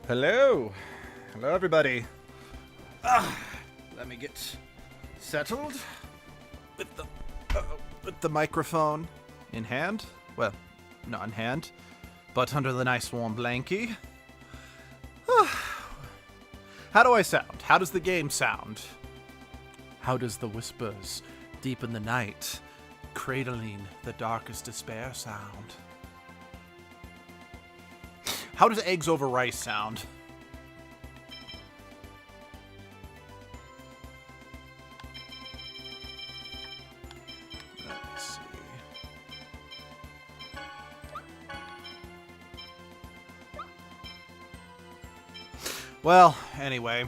Hello. Hello, everybody. Let me get settled with the microphone in hand. Well, not in hand, but under the nice warm blankie. How do I sound? How does the game sound? How does the whispers deep in the night, cradling the darkest despair sound? How does eggs over rice sound? Let's see. Well, anyway.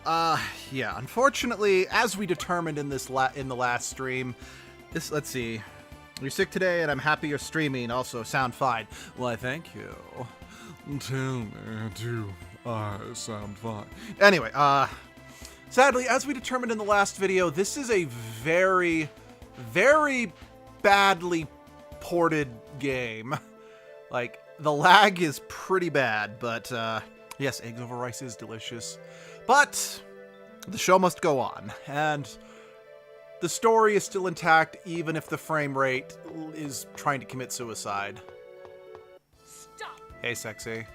Yeah, unfortunately, as we determined in this in the last stream, let's see. You're sick today, and I'm happy you're streaming. Also, sound fine. Why, thank you. Tell me, do I sound fine? Anyway, sadly, as we determined in the last video, this is a very, very badly ported game. Like, the lag is pretty bad, but, yes, eggs over rice is delicious. But the show must go on, and the story is still intact, even if the frame rate is trying to commit suicide. Stop. Hey, sexy.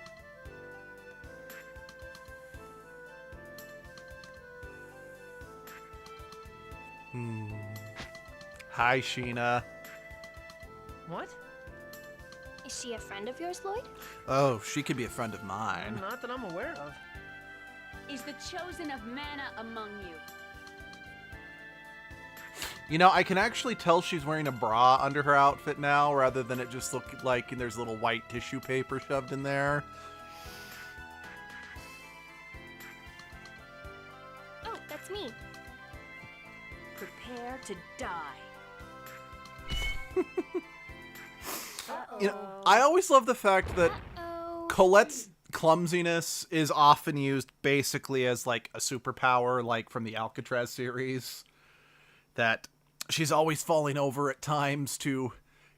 Hi, Sheena. What? Is she a friend of yours, Lloyd? Oh, she could be a friend of mine. Not that I'm aware of. Is the chosen of mana among you? You know, I can actually tell she's wearing a bra under her outfit now, rather than it just look like there's a little white tissue paper shoved in there. Oh, that's me. Prepare to die. You know, I always love the fact that Colette's clumsiness is often used basically as like a superpower, like from the Alcatraz series. That she's always falling over at times to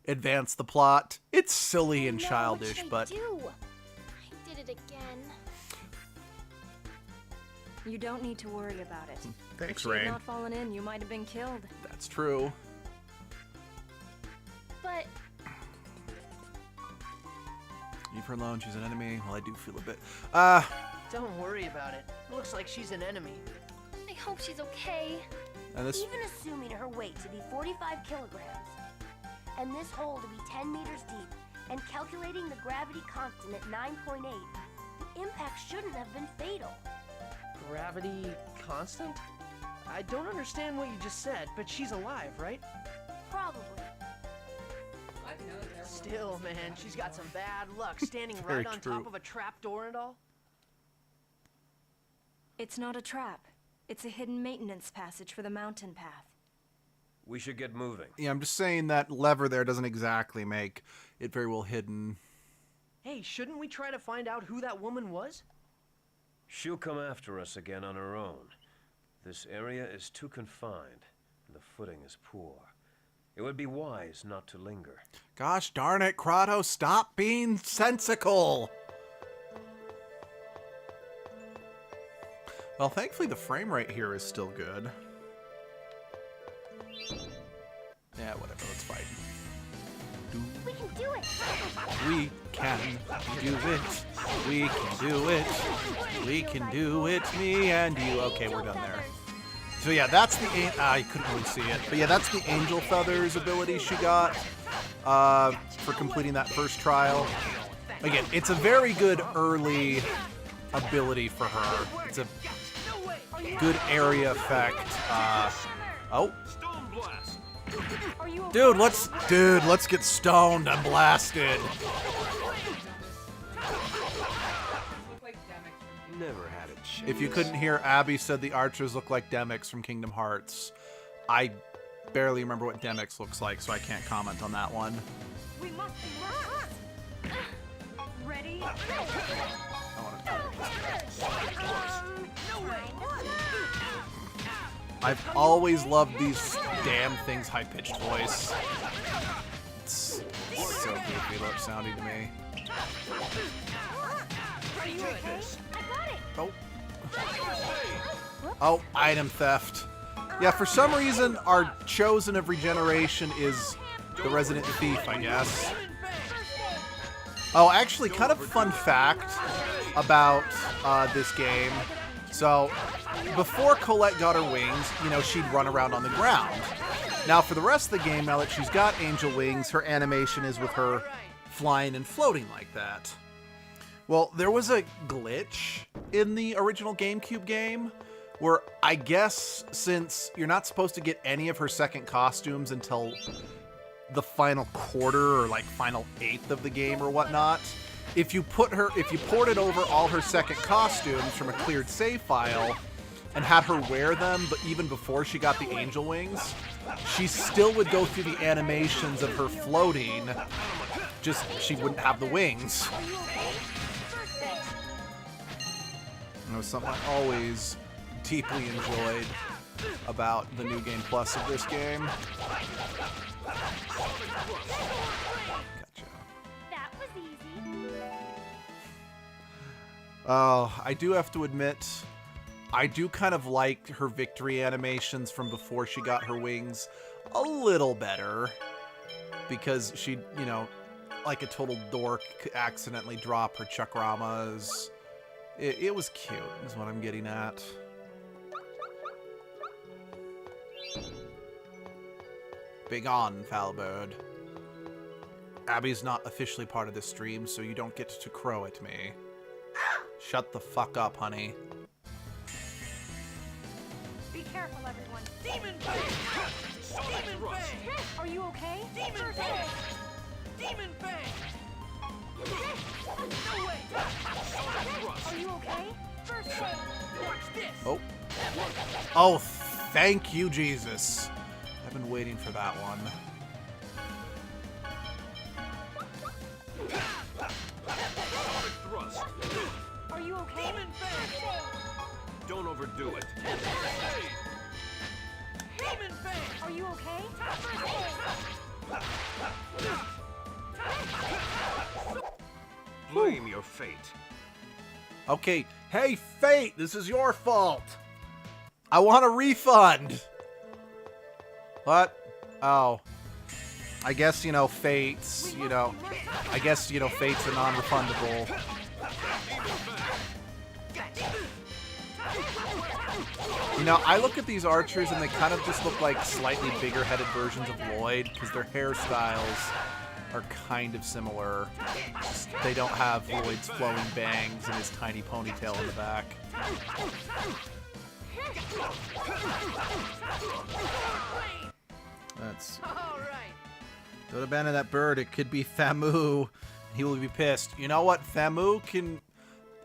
advance the plot. It's silly and childish, but I did it again. You don't need to worry about it. Thanks, if she had Rain. not fallen in, you might have been killed. That's true. But Leave her alone, she's an enemy. Well, I do feel a bit... Don't worry about it. Looks like she's an enemy. I hope she's okay. and this... Even assuming her weight to be 45 kilograms, and this hole to be 10 meters deep, and calculating the gravity constant at 9.8, the impact shouldn't have been fatal. Gravity constant? I don't understand what you just said, but she's alive, right? Probably. Still, man, she's got some bad luck standing Very right on true. top of a trap door and all. It's not a trap. It's a hidden maintenance passage for the mountain path. We should get moving. Yeah, I'm just saying that lever there doesn't exactly make it very well hidden. Hey, shouldn't we try to find out who that woman was? She'll come after us again on her own. This area is too confined, and the footing is poor. It would be wise not to linger. Gosh darn it, Kratos, stop being sensical! Well, thankfully the frame rate here is still good. Yeah, whatever, let's fight. We can do it! We can do it. We can do it. We can do it, me and you. Okay, we're done there. So yeah, that's the... I couldn't really see it. But yeah, that's the Angel Feathers ability she got for completing that first trial. Again, it's a very good early ability for her. It's a good area effect. Oh. Dude, let's get stoned and blasted. Never had a chance. If you couldn't hear, Abby said the archers look like Demyx from Kingdom Hearts. I barely remember what Demyx looks like, so I can't comment on that one. We must be ready. I've always loved these damn things' high-pitched voice. It's so goofy sounding to me. Are you okay? I got it. Oh. Oh, item theft. Yeah, for some reason, our chosen of regeneration is the resident thief, I guess. Oh, actually, kind of fun fact about this game. So, before Colette got her wings, you know, she'd run around on the ground. Now, for the rest of the game, now that she's got angel wings, her animation is with her flying and floating like that. Well, there was a glitch in the original GameCube game where I guess since you're not supposed to get any of her second costumes until the final quarter or like final eighth of the game or whatnot, if you ported over all her second costumes from a cleared save file and had her wear them, but even before she got the angel wings, she still would go through the animations of her floating, just she wouldn't have the wings. It was something I always deeply enjoyed about the New Game Plus of this game. Gotcha. That was easy. Oh, I do have to admit, I do kind of like her victory animations from before she got her wings a little better. Because she, you know, like a total dork, could accidentally drop her chakramas. It was cute, is what I'm getting at. Begone, Foulbird. Abby's not officially part of this stream, so you don't get to crow at me. Shut the fuck up, honey. Be careful, everyone. Demon Fang! Demon Fang! Are you okay? Demon Fang! Demon Fang! No way! Are you okay? First aid. Watch this! Oh. Oh, thank you, Jesus. I've been waiting for that one. Thrust. Are you okay? Demon Fang! Don't overdo it. Demon Fang! Are you okay? Blame your fate. Okay, hey, Fate, this is your fault. I want a refund. What? Oh. I guess, you know, Fate's, you know, I guess, you know, Fate's a non-refundable. You know, I look at these archers and they kind of just look like slightly bigger-headed versions of Lloyd because their hairstyles are kind of similar. Just, they don't have Lloyd's flowing bangs and his tiny ponytail in the back. Let's see. All right. Don't abandon that bird. It could be Thamu. He will be pissed. You know what? Thamu can...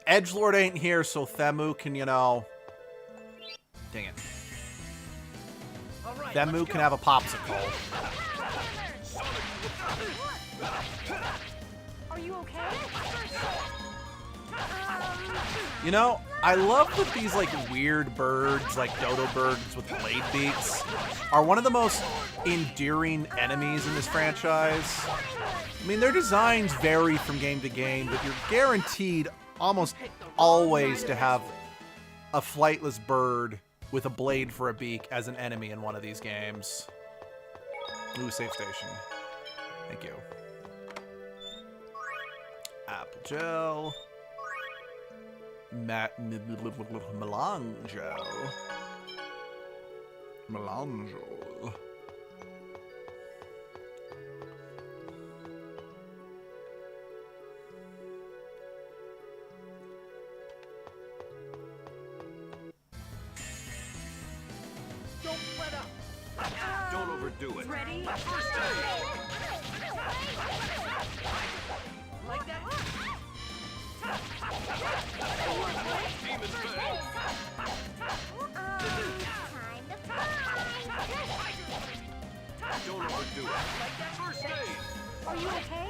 Edgelord ain't here, so Thamu can, you know... Dang it. All right, Thamu let's can go. have a popsicle. Are you okay? You know, I love that these, like, weird birds, like dodo birds with blade beaks, are one of the most endearing enemies in this franchise. I mean, their designs vary from game to game, but you're guaranteed almost always to have a flightless bird with a blade for a beak as an enemy in one of these games. Ooh, safe station. Thank you. Apple gel. Melange. Melange. Don't let up. Don't overdo it. Ready? First aid. Like that? Demon Fang. Time to fly. Don't overdo it. Like that? First aid. Are you okay?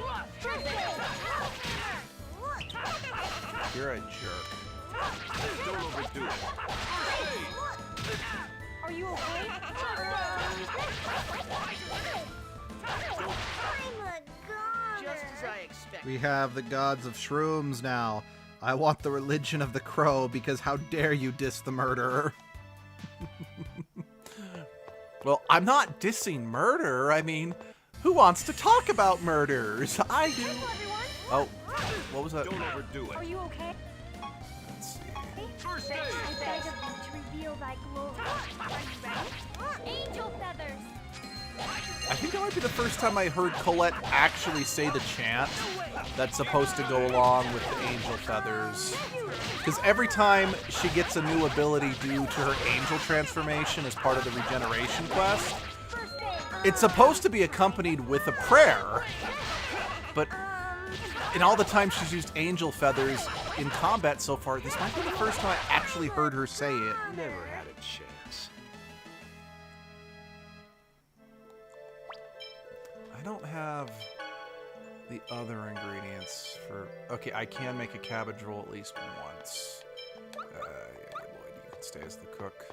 You're a jerk. Don't overdo it. Are you okay? Just as I expected. We have the gods of shrooms now. I want the religion of the crow because how dare you diss the murderer? Well, I'm not dissing murder. I mean, who wants to talk about murders? I do. Oh, what was that? Don't overdo it. Are you okay? Let's see. First aid! I beg of you to reveal thy glory. Are you ready? Angel feathers. I think that might be the first time I heard Colette actually say the chant that's supposed to go along with the angel feathers. Because every time she gets a new ability due to her angel transformation as part of the regeneration quest, it's supposed to be accompanied with a prayer. But in all the time she's used angel feathers in combat so far, this might be the first time I actually heard her say it. Never had a chance. I don't have the other ingredients for... Okay, I can make a cabbage roll at least once. Yeah, Lloyd, you can stay as the cook.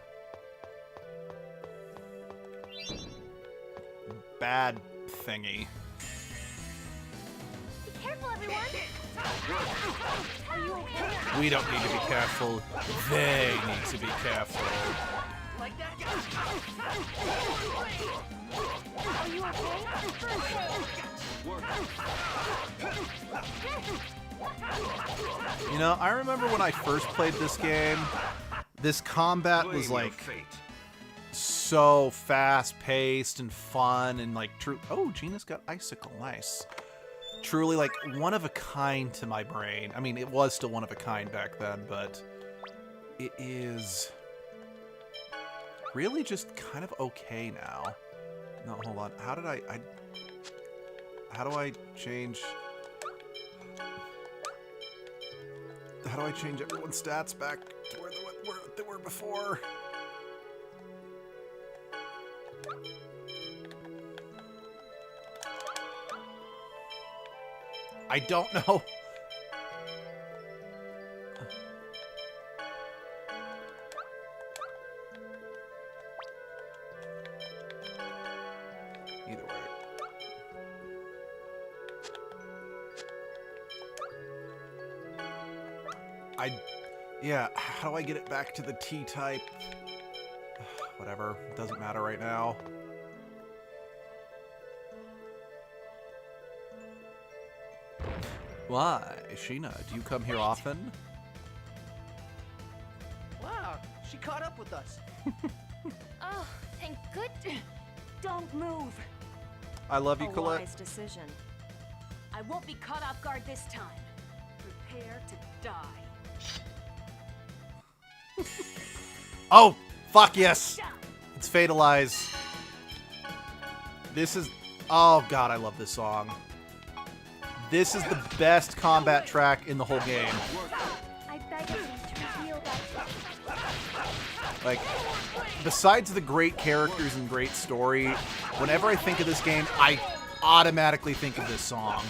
Bad thingy. Be careful, everyone. Are you okay? We don't need to be careful. They need to be careful. Like that? Are you okay? You know, I remember when I first played this game, this combat was Blame your like fate. so fast-paced and fun and like true. Oh, Gina's got icicle. Nice. Truly like one of a kind to my brain. I mean, it was still one of a kind back then, but it is really just kind of okay now. No, hold on. How did how do I change? How do I change everyone's stats back to where they were before? I don't know. Either way. Yeah, how do I get it back to the T-type? Whatever, doesn't matter right now. Why, Sheena, do you come here often? Wow, she caught up with us. Oh, thank goodness. Don't move. I love you, A Colette. wise decision. I won't be caught off guard this time. Prepare to die. Oh, fuck yes! It's Fatalize. This is... Oh god, I love this song. This is the best combat track in the whole game. I beg of you to reveal thy Like, besides the great characters and great story, whenever I think of this game, I automatically think of this song.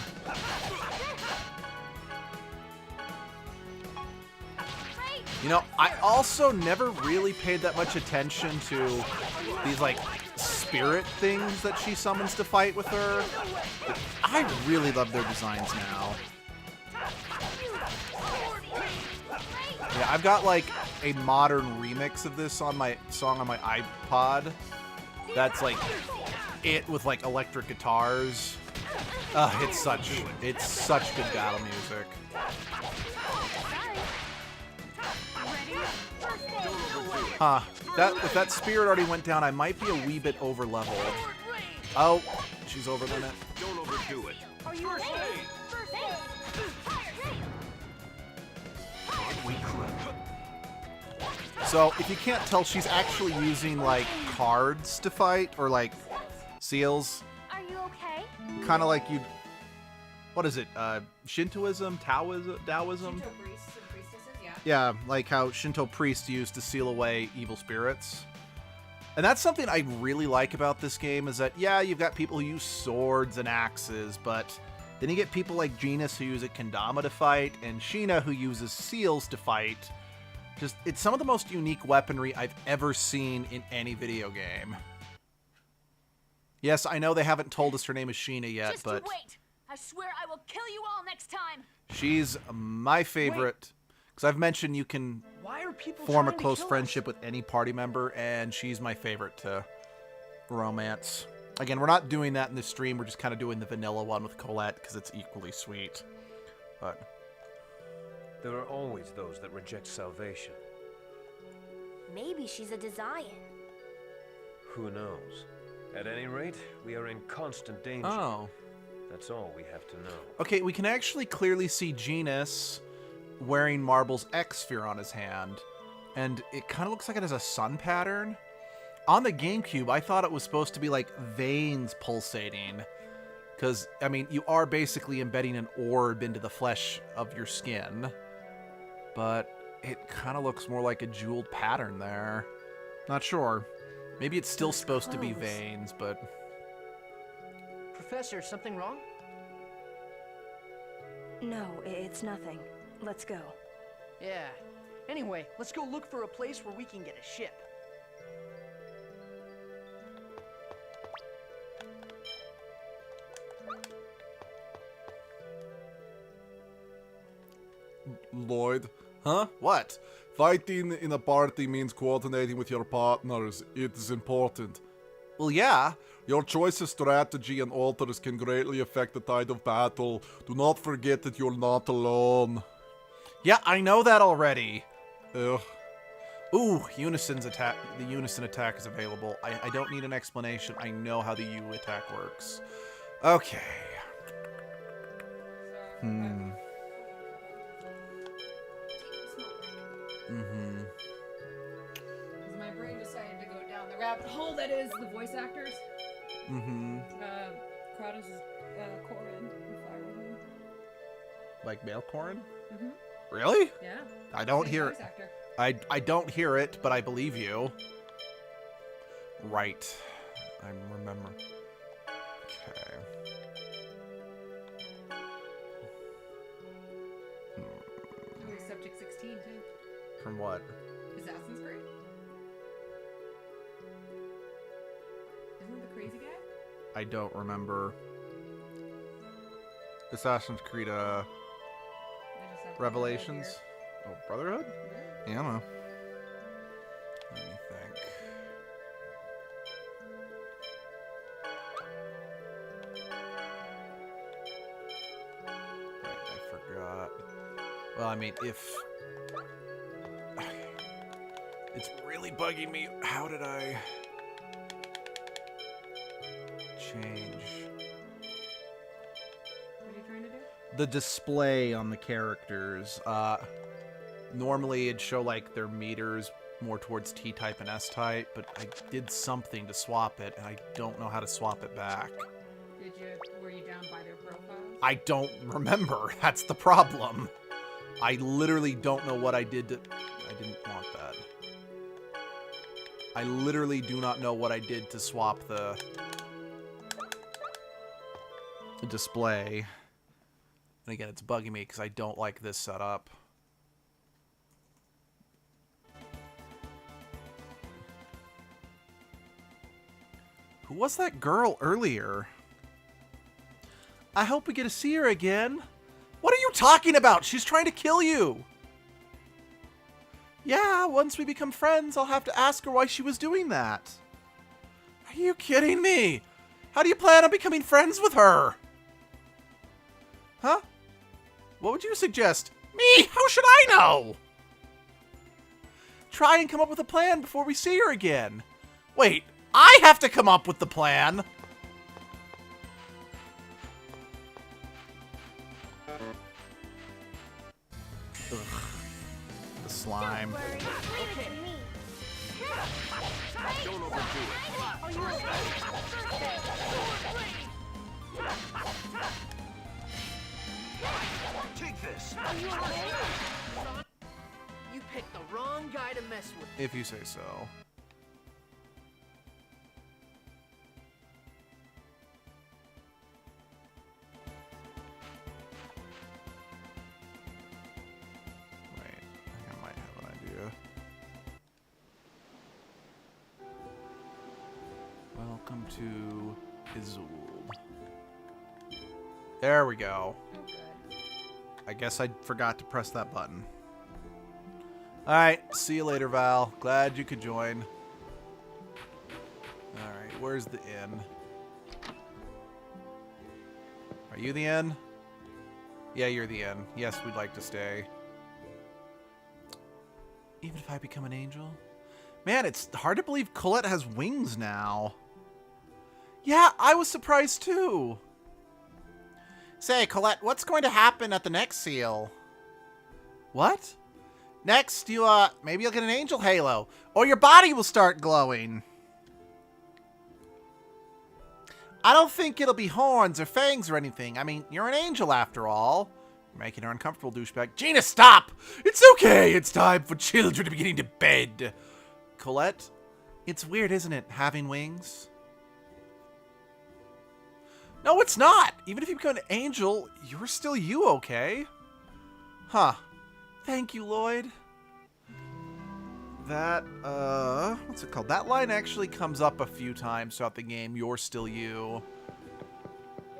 You know, I also never really paid that much attention to these, like, spirit things that she summons to fight with her. I really love their designs now. Yeah, I've got, like, a modern remix of this on my song on my iPod. That's, like, it with, like, electric guitars. It's such good battle music. Huh. If that spirit already went down, I might be a wee bit over leveled. Oh, she's over limit. Don't overdo it. Are you okay? So, if you can't tell, she's actually using, like, cards to fight, or, like, seals. Are you okay? Kind of like you'd... What is it? Shintoism? Taoism? Taoism? Shinto priests and priestesses, yeah. Yeah, like how Shinto priests used to seal away evil spirits. And that's something I really like about this game, is that, yeah, you've got people who use swords and axes, but then you get people like Genus who use a kendama to fight, and Sheena who uses seals to fight. Just, it's some of the most unique weaponry I've ever seen in any video game. Yes, I know they haven't told us her name is Sheena yet, Just but... you wait. I swear I will kill you all next time! She's my favorite. Because I've mentioned you can Why are people form a trying to close kill us? friendship with any party member, and she's my favorite to romance. Again, we're not doing that in this stream. We're just kind of doing the vanilla one with Colette because it's equally sweet. But There are always those that reject salvation. Maybe she's a Desian. Who knows? At any rate, we are in constant danger. oh, That's all we have to know. okay. We can actually clearly see Genus wearing Marble's X sphere on his hand, and it kind of looks like it has a sun pattern. On the GameCube, I thought it was supposed to be like veins pulsating. Because, I mean, you are basically embedding an orb into the flesh of your skin. But it kind of looks more like a jeweled pattern there. Not sure. Maybe it's still supposed to be close. veins, but... Professor, something wrong? No, it's nothing. Let's go. Yeah. Anyway, let's go look for a place where we can get a ship. Lloyd, Huh? What? fighting in a party means coordinating with your partners. It is important. Well, yeah. Your choice of strategy and alters can greatly affect the tide of battle. Do not forget that you're not alone. Yeah, I know that already. Ugh. Ooh, Unison's attack. The Unison attack is available. I don't need an explanation. I know how the U attack works. Okay. Hmm. Mm-hmm. Because my brain decided to go down the rabbit hole that is the voice actors. Mm-hmm. Kratos is Corin in Fire Emblem. Like male Corrin? Mhm. Really? Yeah. I don't Same hear voice actor. I don't hear it, but I believe you. Right. I remember. Okay. Oh, he's Subject 16 too. From what? Assassin's Creed. Isn't it the crazy guy? I don't remember. Assassin's Creed I just have Revelations? Oh, Brotherhood? Yeah. Yeah, I don't know. Let me think. Wait, I forgot. Well, I mean, if... It's really bugging me. How did I... change... What are you trying to do? the display on the characters? Normally it'd show like their meters more towards T-type and S-type, but I did something to swap it, and I don't know how to swap it back. Were you down by their profiles? I don't remember. That's the problem. I literally don't know what I did to... I didn't want that. I literally do not know what I did to swap the display. And again, it's bugging me because I don't like this setup. Who was that girl earlier? I hope we get to see her again. What are you talking about? She's trying to kill you. Yeah, once we become friends, I'll have to ask her why she was doing that. Are you kidding me? How do you plan on becoming friends with her? Huh? What would you suggest? Me? How should I know? Try and come up with a plan before we see her again. Wait, I have to come up with the plan. Ugh. The slime. Don't worry, leave it to me. Don't overdo it. Are you Take this. You picked the wrong guy to mess with. If you say so. Wait, I think I might have an idea. Welcome to Isolde. There we go. Oh, good. I guess I forgot to press that button. Alright, see you later, Val. Glad you could join. Alright, where's the inn? Are you the inn? Yeah, you're the inn. Yes, we'd like to stay. Even if I become an angel? Man, it's hard to believe Colette has wings now. Yeah, I was surprised too. Say, Colette, what's going to happen at the next seal? What? Next, maybe you'll get an angel halo, or your body will start glowing. I don't think it'll be horns or fangs or anything. I mean, you're an angel after all. You're making her uncomfortable, douchebag. Gina, stop! It's okay. It's time for children to be getting to bed. Colette, it's weird, isn't it, having wings? No, it's not. Even if you become an angel, you're still you, okay? Huh. Thank you, Lloyd. That, what's it called? That line actually comes up a few times throughout the game. You're still you.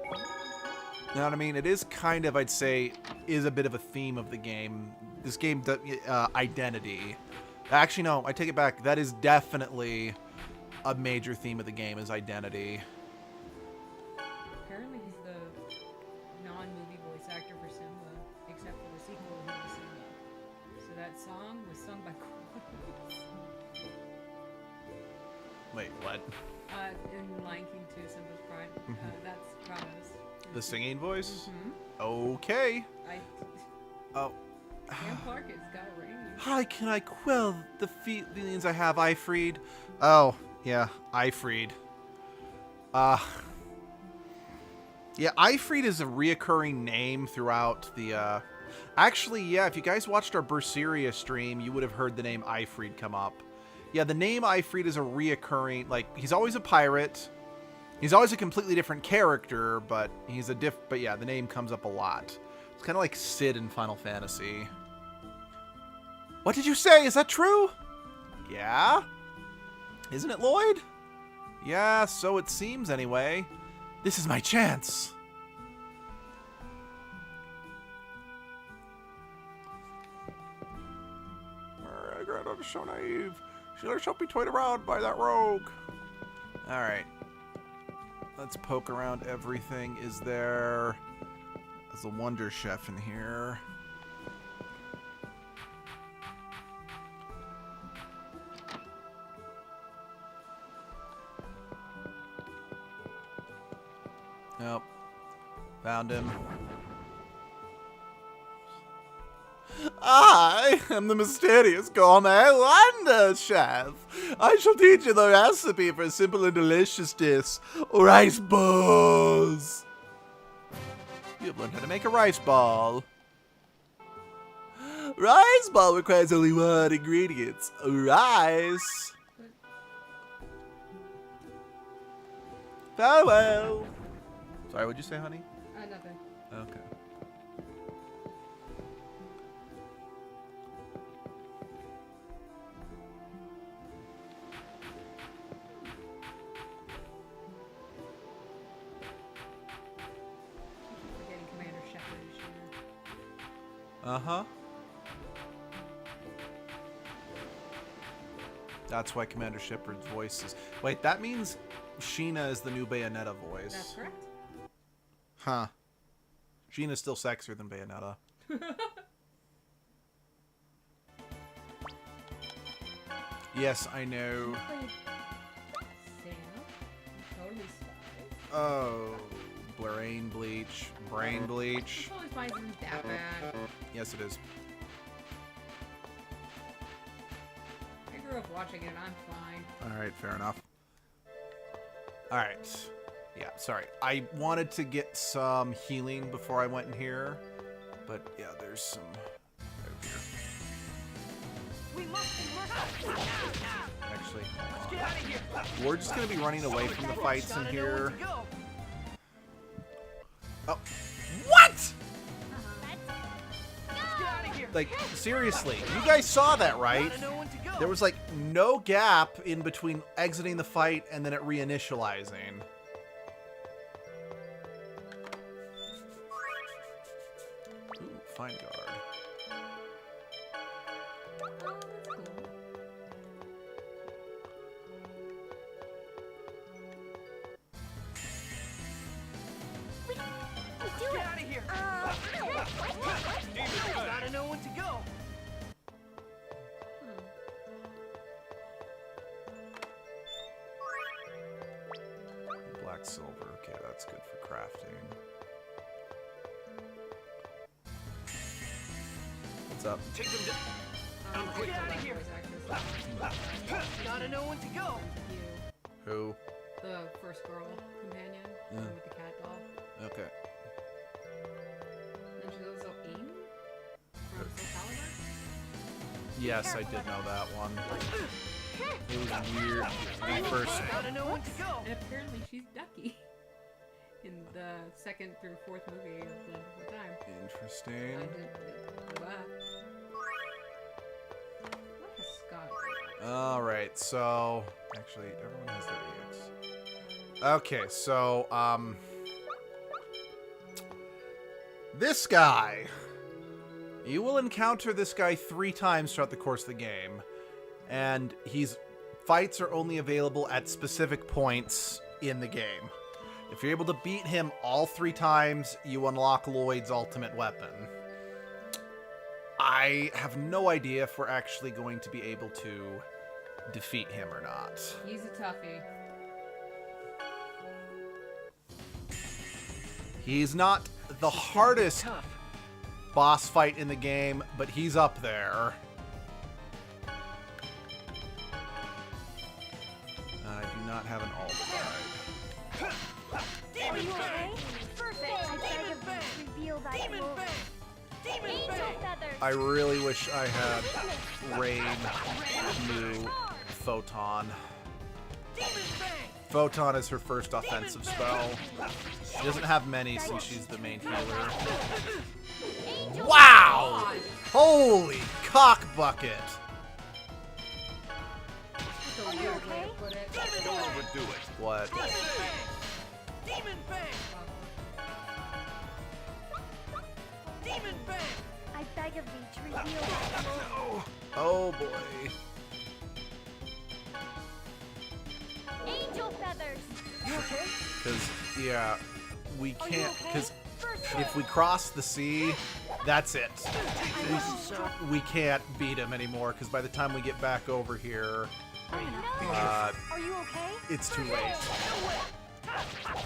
You know what I mean? It is kind of, I'd say, is a bit of a theme of the game. This game, identity. Actually, no, I take it back. That is definitely a major theme of the game, is identity. Apparently he's the non-movie voice actor for Simba, except for the sequel he was Simba. So that song was sung by Wait, what? in Lion King 2, Simba's Pride. That's Kratos. The singing voice? Mm-hmm. Okay. Oh. Sam Clark has got a range. How can I quell the feelings I have, Ifried? Oh, yeah, Ifried. Yeah, Ifried is a reoccurring name throughout the, Actually, yeah, if you guys watched our Berseria stream, you would have heard the name Ifried come up. Yeah, the name Ifried is a reoccurring, like, he's always a pirate. He's always a completely different character, but he's but yeah, the name comes up a lot. It's kind of like Sid in Final Fantasy. What did you say? Is that true? Yeah? Isn't it, Lloyd? Yeah, so it seems anyway. This is my chance. My granddaughter's so naive. She let herself be toyed around by that rogue. Alright. Let's poke around everything. Is there's a Wonder Chef in here. Nope. Found him. I am the mysterious gourmet Wonder Chef. I shall teach you the recipe for a simple and delicious dish, rice balls. You have learned how to make a rice ball. Rice ball requires only one ingredient, rice. Farewell. Sorry, what'd you say, honey? Nothing. Okay. Forgetting Commander Shepard is here. Uh-huh. That's why Commander Shepard's voice is... Wait, that means Sheena is the new Bayonetta voice. That's correct. Huh. Sheena's still sexier than Bayonetta. Yes, I know. Sam. Totally spies. Oh, brain bleach. Brain bleach. Totally spies isn't that bad. Yes, it is. I grew up watching it and I'm fine. All right, fair enough. All right. Yeah, sorry. I wanted to get some healing before I went in here, but yeah, there's some over here. We must be merciful. Actually, Let's get out of here. we're just gonna be running away from the fights in Gotta know here. where to go. Oh, what? Let's get out of here. Like, seriously, you guys saw that, right? Gotta know when to go. There was like no gap in between exiting the fight and then it reinitializing. Fine guard. Oh, that's cool. Get out of here! Gotta know when to go. Black silver. Okay, that's good for crafting. What's up? Take them down. Get out of here! Gotta know when to go. Who? The first girl companion, the one with the cat doll. Okay. And she's also Amy from Soul Calibur. Yes, I did know that one. It was weird when I first. Gotta know when to go. And apparently she's Ducky in the second through fourth movie of Land Before Time. Interesting. I did go back. What has Scott? All right, so actually, everyone has their EX. Okay, so this guy. You will encounter this guy 3 times throughout the course of the game, and fights are only available at specific points in the game. If you're able to beat him all 3 times, you unlock Lloyd's ultimate weapon. I have no idea if we're actually going to be able to defeat him or not. He's a toughie. He's not the hardest boss fight in the game, but he's up there. I do not have an ult. Are you okay? Perfect. I beg of you, reveal thy glory. Angel feathers. I really wish I had Rain knew Photon. Photon is her first offensive spell. She doesn't have many since she's the main healer. Wow! Holy cock bucket! That's a weird way to put it. Don't overdo it. What? Demon bang! Demon bang! I beg of thee to reveal thy glory. Oh boy. Angel feathers. You okay? Because, yeah, we Are you can't. okay? Because First if we cross the sea, that's it. I'm sorry. We can't beat him anymore. Because by the time we get back over here, Oh no. Are you okay? it's too late.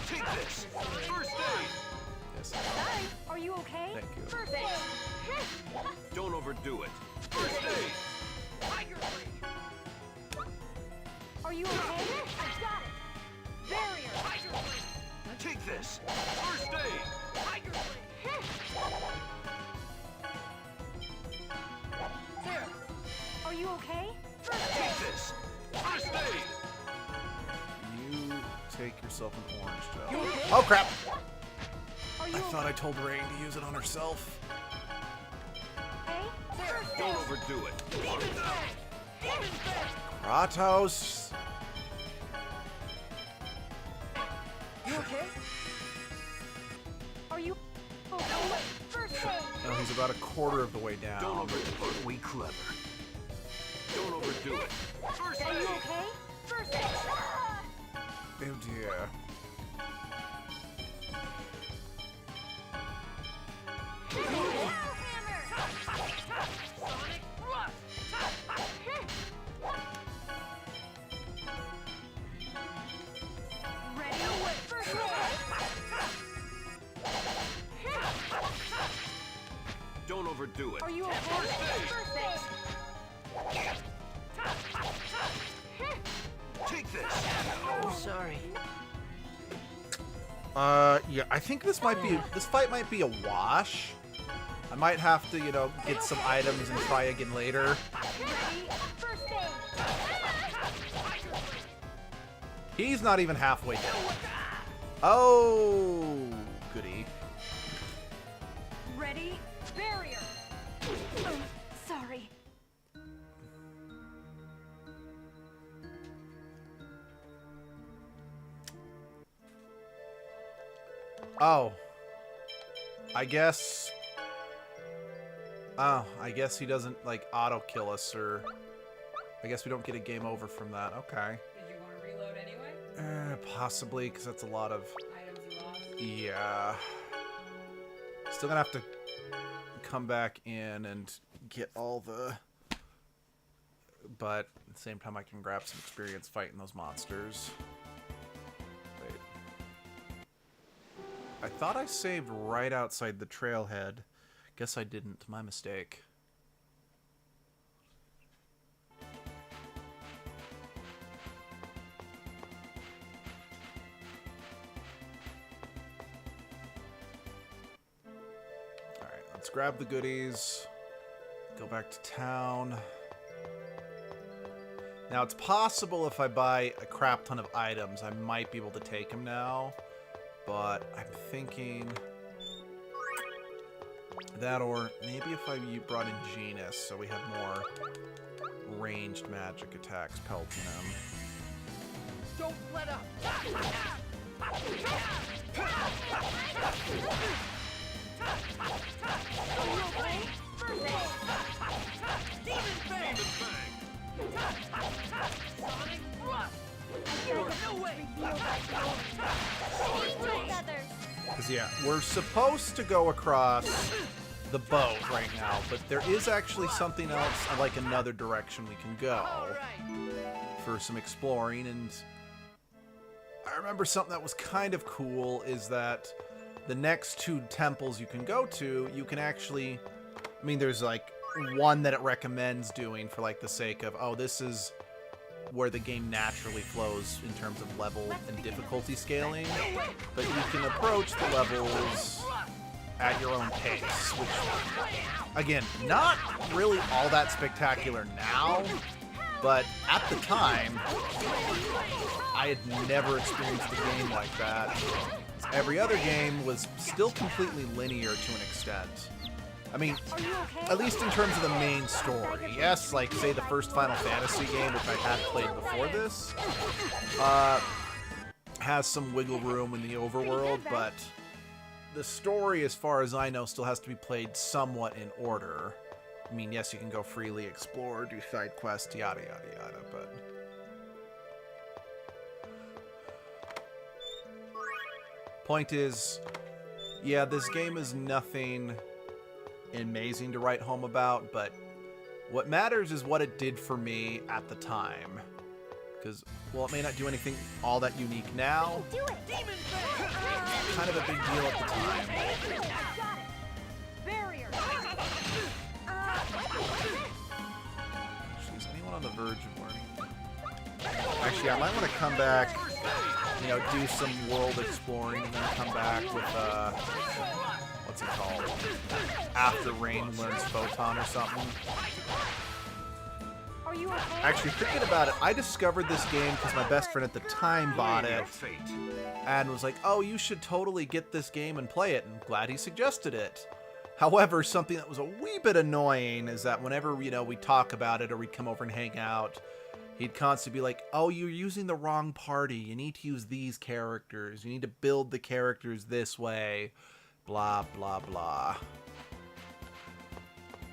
Take this. First aid. Yes. Sorry. Are you okay? Thank you. Perfect. Don't overdo it. First aid. Are you okay? I got it. Barrier. Take this. First aid. There. Are you okay? Take this. First aid. You take yourself an orange gel. Oh crap! Are you I thought I told Rain to use it on herself. okay? First Don't aid. overdo it. Kratos! You okay? Are you okay? First aid. Oh, he's about a quarter of the way Don't down. overdo it. We clever. Don't overdo it. First Are you aid. okay? First aid. Ah! Oh dear. Ready? First aid. Don't overdo it. Are you okay? First aid. Take this. I'm sorry. Yeah, I think this fight might be a wash. I might have to, get some items and try again later. Ready? First aid. He's not even halfway down. Oh, goody. Ready? Barrier. Sorry. Oh. I guess Oh, I guess he doesn't, like, auto-kill us, or... I guess we don't get a game over from that. Okay. Did you want to reload anyway? Possibly, because that's a lot of... Items you lost? Yeah. Still gonna have to come back in and get all the... But at the same time, I can grab some experience fighting those monsters. Wait. I thought I saved right outside the trailhead. Guess I didn't. My mistake. Alright, let's grab the goodies. Go back to town. Now, it's possible if I buy a crap ton of items, I might be able to take them now. But I'm thinking that, or maybe if I brought in Genus, so we had more ranged magic attacks pelting him. Don't let up! Demon Fang! Sonic Thrust! No way! Because, yeah, we're supposed to go across the boat right now, but there is actually something else, like another direction we can go for some exploring. And I remember something that was kind of cool is that the next two temples you can go to, you can actually... I mean, there's, like, one that it recommends doing for, like, the sake of, oh, this is where the game naturally flows in terms of level and difficulty scaling, but you can approach the levels at your own pace, which, again, not really all that spectacular now, but at the time, I had never experienced a game like that. Every other game was still completely linear to an extent. I mean, at least in terms of the main story. Yes, like, say, the first Final Fantasy game, which I had played before this, has some wiggle room in the overworld, but the story, as far as I know, still has to be played somewhat in order. I mean, yes, you can go freely explore, do side quests, yada, yada, yada, but... Point is, yeah, this game is nothing amazing to write home about, but what matters is what it did for me at the time. Because, well, it may not do anything all that unique now. Do it! It's kind of a big deal at the time. Got it! Barrier! Jeez, anyone on the verge of learning? Actually, I might want to come back, you know, do some world exploring, and then come back with, what's it called? After Rain Learns Photon or something. Are you okay? Actually, thinking about it, I discovered this game because my best friend at the time bought it and was like, oh, you should totally get this game and play it, and glad he suggested it. However, something that was a wee bit annoying is that whenever, you know, we talk about it or we'd come over and hang out, he'd constantly be like, oh, you're using the wrong party. You need to use these characters. You need to build the characters this way. Blah, blah, blah.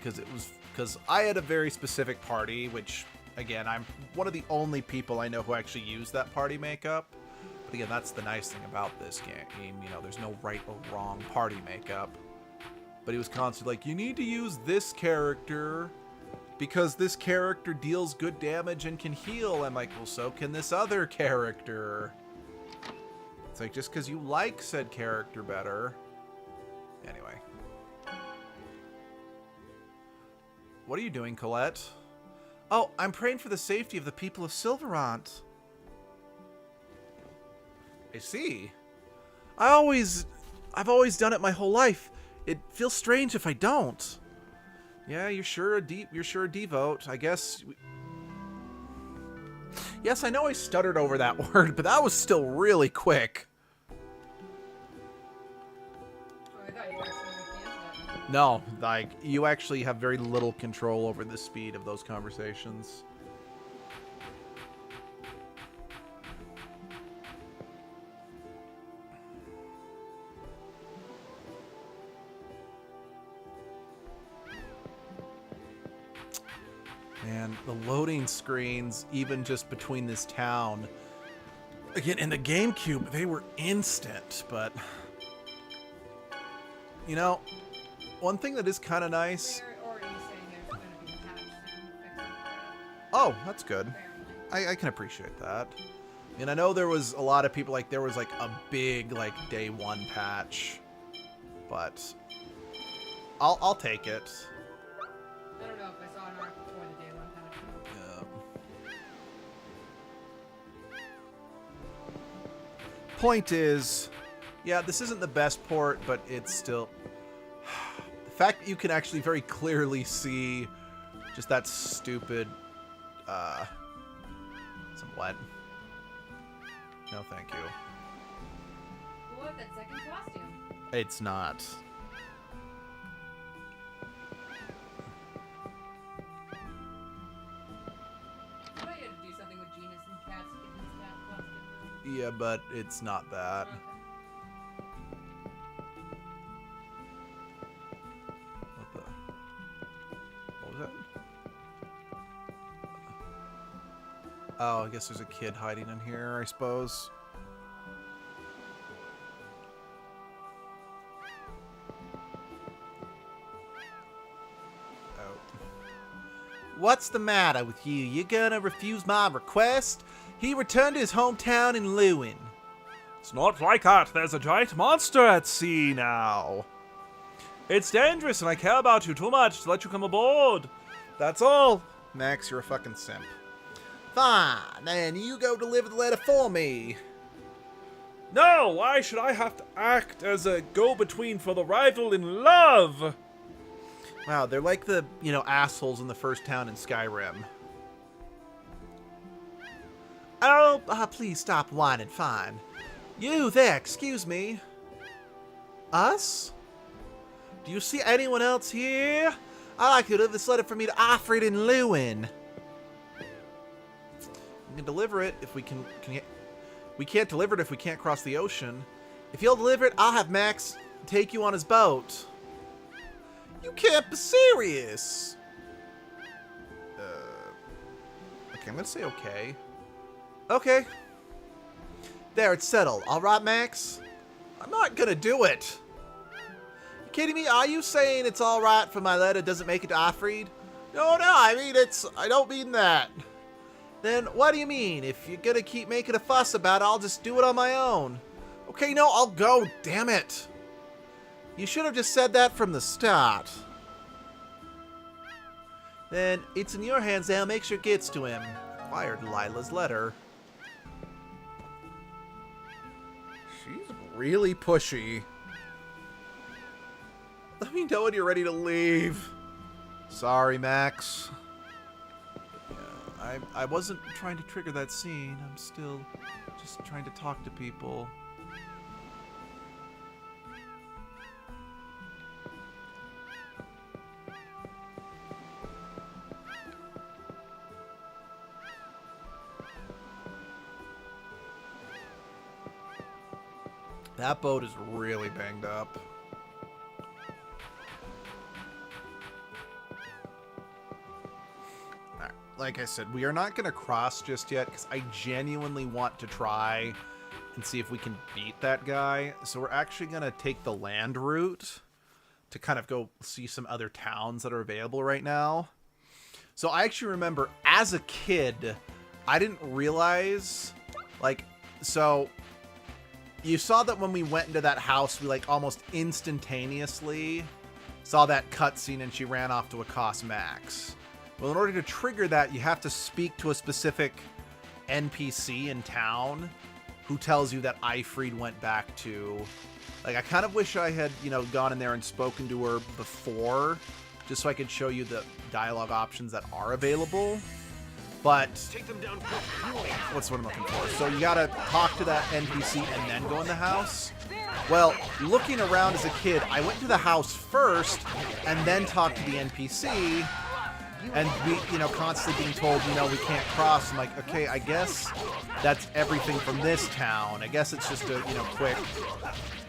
Because I had a very specific party, which, again, I'm one of the only people I know who actually use that party makeup. But again, that's the nice thing about this game. You know, there's no right or wrong party makeup. But he was constantly like, you need to use this character because this character deals good damage and can heal. I'm like, well, so can this other character. It's like, just because you like said character better. Anyway. What are you doing, Colette? Oh, I'm praying for the safety of the people of Silverant. I see. I've always done it my whole life. It feels strange if I don't. Yeah, you're sure a devote. I guess. Yes, I know I stuttered over that word, but that was still really quick. No, like, you actually have very little control over the speed of those conversations. Man, the loading screens, even just between this town. Again, in the GameCube, they were instant, but... You know, one thing that is kind of nice... They're already saying there's going to be a patch soon fixing it, Oh, that's good. apparently. I can appreciate that. And I know there was a lot of people, like, there was, like, a big, like, day one patch. But... I'll take it. I don't know if I saw an arc before the day one patch. Point is, yeah, this isn't the best port, but it's still... The fact that you can actually very clearly see just that stupid, some what? No, thank you. What? That second costume? It's not. I thought you had to do something with Genus and Cat's getting his cat costume. Yeah, but it's not that. Okay. What the? What was that? Oh, I guess there's a kid hiding in here, I suppose. Oh. What's the matter with you? You gonna refuse my request? He returned to his hometown in Lewin. It's not like that. There's a giant monster at sea now. It's dangerous and I care about you too much to let you come aboard. That's all. Max, you're a fucking simp. Fine, then you go deliver the letter for me. No, why should I have to act as a go-between for the rival in love? Wow, they're like the, you know, assholes in the first town in Skyrim. Oh, please stop whining, fine. You there, excuse me. Us? Do you see anyone else here? I'd like you to deliver this letter for me to Alfred in Lewin. We can deliver it if we can we can't deliver it if we can't cross the ocean. If you'll deliver it, I'll have Max take you on his boat. You can't be serious. Okay, I'm gonna say okay. Okay. There, it's settled. All right, Max? I'm not gonna do it. You kidding me? Are you saying it's all right for my letter doesn't make it to Alfred? No, I mean I don't mean that. Then what do you mean? If you're gonna keep making a fuss about it, I'll just do it on my own. Okay, no, I'll go, damn it. You should have just said that from the start. Then it's in your hands now. Make sure it gets to him. Fired Lila's letter. She's really pushy. Let me know when you're ready to leave. Sorry, Max. I wasn't trying to trigger that scene. I'm still just trying to talk to people. That boat is really banged up. Like I said, we are not going to cross just yet because I genuinely want to try and see if we can beat that guy. So we're actually going to take the land route to kind of go see some other towns that are available right now. So I actually remember as a kid, I didn't realize, like, so you saw that when we went into that house, we like almost instantaneously saw that cutscene and she ran off to accost Max. Well, in order to trigger that, you have to speak to a specific NPC in town who tells you that Ifrid went back to... Like, I kind of wish I had, you know, gone in there and spoken to her before, just so I could show you the dialogue options that are available. But... Take them down. What's what I'm looking for? So you gotta talk to that NPC and then go in the house. Well, looking around as a kid, I went to the house first and then talked to the NPC... And we, you know, constantly being told, you know, we can't cross. I'm like, okay, I guess that's everything from this town. I guess it's just a, you know, quick.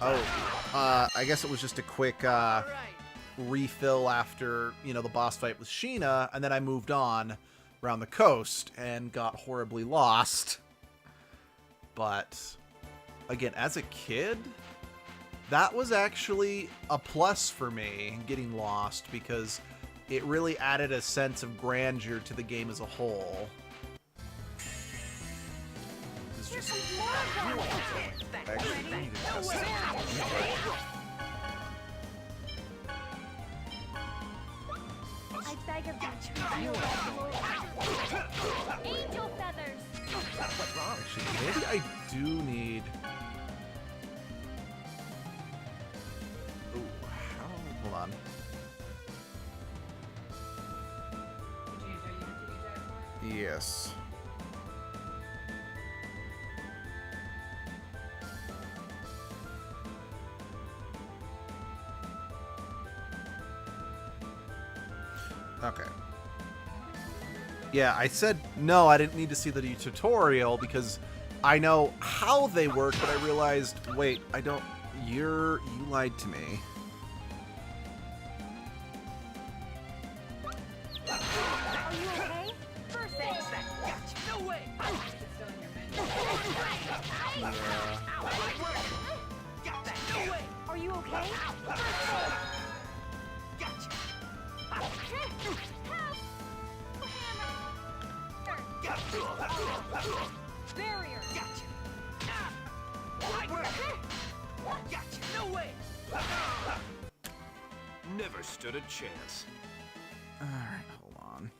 Oh, I guess it was just a quick refill after, you know, the boss fight with Sheena, and then I moved on around the coast and got horribly lost. But again, as a kid, that was actually a plus for me, getting lost, because it really added a sense of grandeur to the game as a whole. It's just... Actually, I need to test that. I beg of you, reveal that void. Angel feathers. Actually, maybe I do need... Ooh, how... Hold on. Yes. Okay. Yeah, I said no, I didn't need to see the tutorial because I know how they work, but I realized, wait, I don't... You lied to me. Are you okay? First aid. No way! It's still in your menu. Yeah. No way! Are you okay? Barrier. No way! Never stood a chance. Alright, hold on.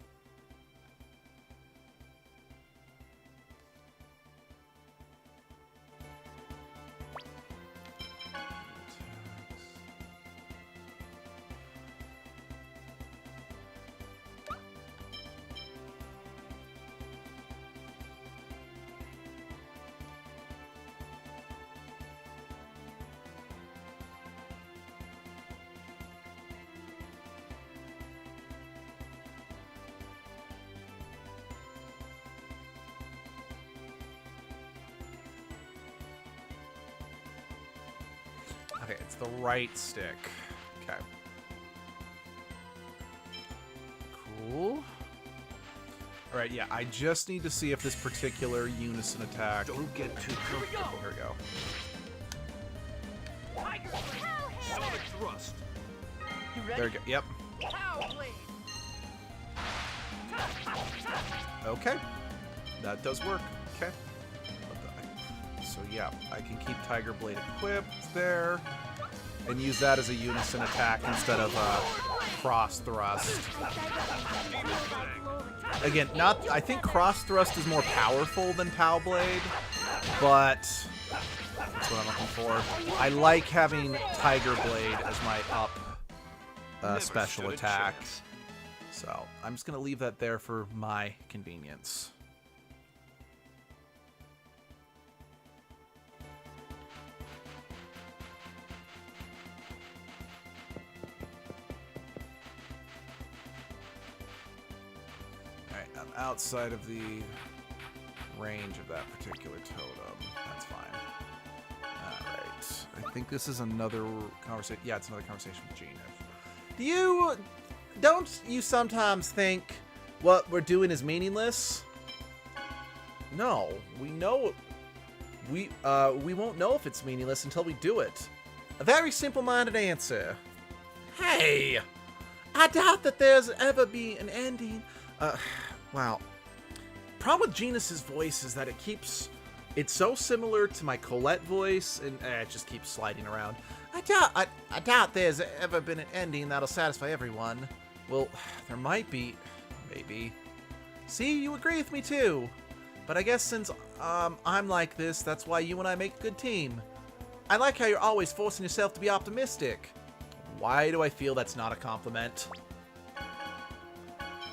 Okay, it's the right stick. Okay. Cool. Alright, yeah, I just need to see if this particular unison attack... Don't get too comfortable. Here we go. Sonic thrust. You ready? There we go. Yep. Power blade. Okay. That does work. Okay. So yeah, I can keep Tiger Blade equipped there and use that as a unison attack instead of cross thrust. Again, I think cross thrust is more powerful than Pow Blade, but that's what I'm looking for. I like having Tiger Blade as my up special attack. So I'm just gonna leave that there for my convenience. Outside of the range of that particular totem. That's fine. Alright. I think this is another conversation. Yeah, it's another conversation with Gina. Don't you sometimes think what we're doing is meaningless? No. We know... We won't know if it's meaningless until we do it. A very simple-minded answer. Hey! I doubt that there's ever be an ending. Wow. Problem with Genus's voice is that it's so similar to my Colette voice, and it just keeps sliding around. I doubt there's ever been an ending that'll satisfy everyone. Well, there might be, maybe. See, you agree with me too. But I guess since I'm like this, that's why you and I make a good team. I like how you're always forcing yourself to be optimistic. Why do I feel that's not a compliment?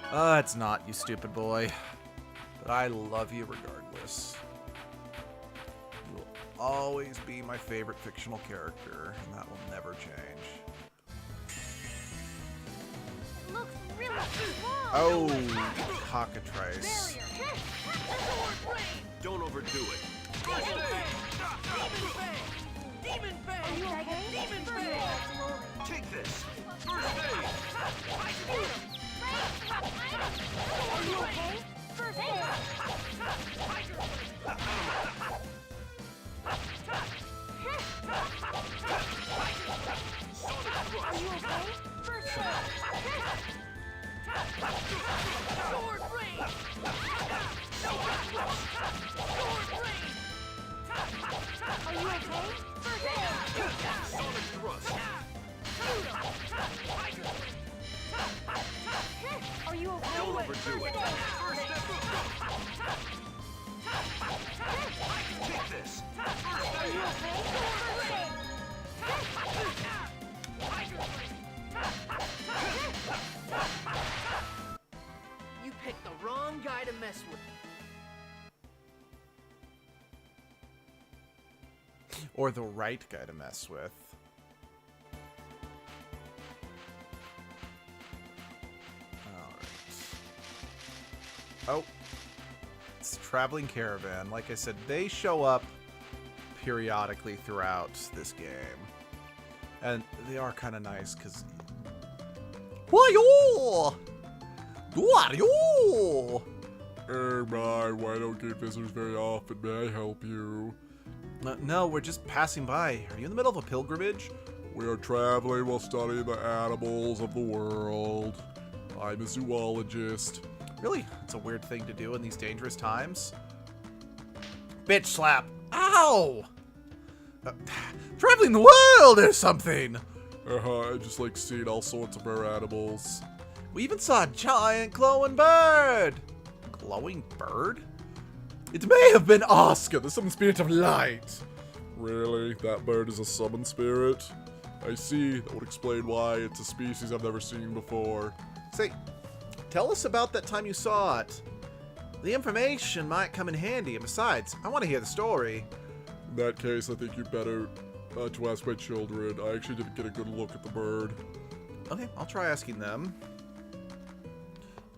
It's not, you stupid boy. But I love you regardless. You will always be my favorite fictional character, and that will never change. It looks really strong. Oh, cockatrice. Don't overdo it. Demon Are Bang! you okay? Demon Perfect. Bang! Take this! First aid! Are you okay? First aid. Are you okay? First aid. Sword Rain! Sword Rain! Are you okay? First aid. Sonic thrust! Are you okay? Don't overdo it! First step! Take this! First Are you aid! okay? First aid. You picked the wrong guy to mess with. Or the right guy to mess with. Oh. It's a traveling caravan. Like I said, they show up periodically throughout this game. And they are kind of nice because... Why-yo! Why-yo! Hey, why don't get visitors very often? May I help you? No, we're just passing by. Are you in the middle of a pilgrimage? We are traveling while studying the animals of the world. I'm a zoologist. Really? It's a weird thing to do in these dangerous times. Bitch slap. Ow! Traveling the world or something. I just like seeing all sorts of rare animals. We even saw a giant glowing bird. Glowing bird? It may have been Oscar, the summoned spirit of light. Really? That bird is a summoned spirit? I see. That would explain why it's a species I've never seen before. Say, tell us about that time you saw it. The information might come in handy, and besides, I want to hear the story. In that case, I think you'd better to ask my children. I actually didn't get a good look at the bird. Okay, I'll try asking them.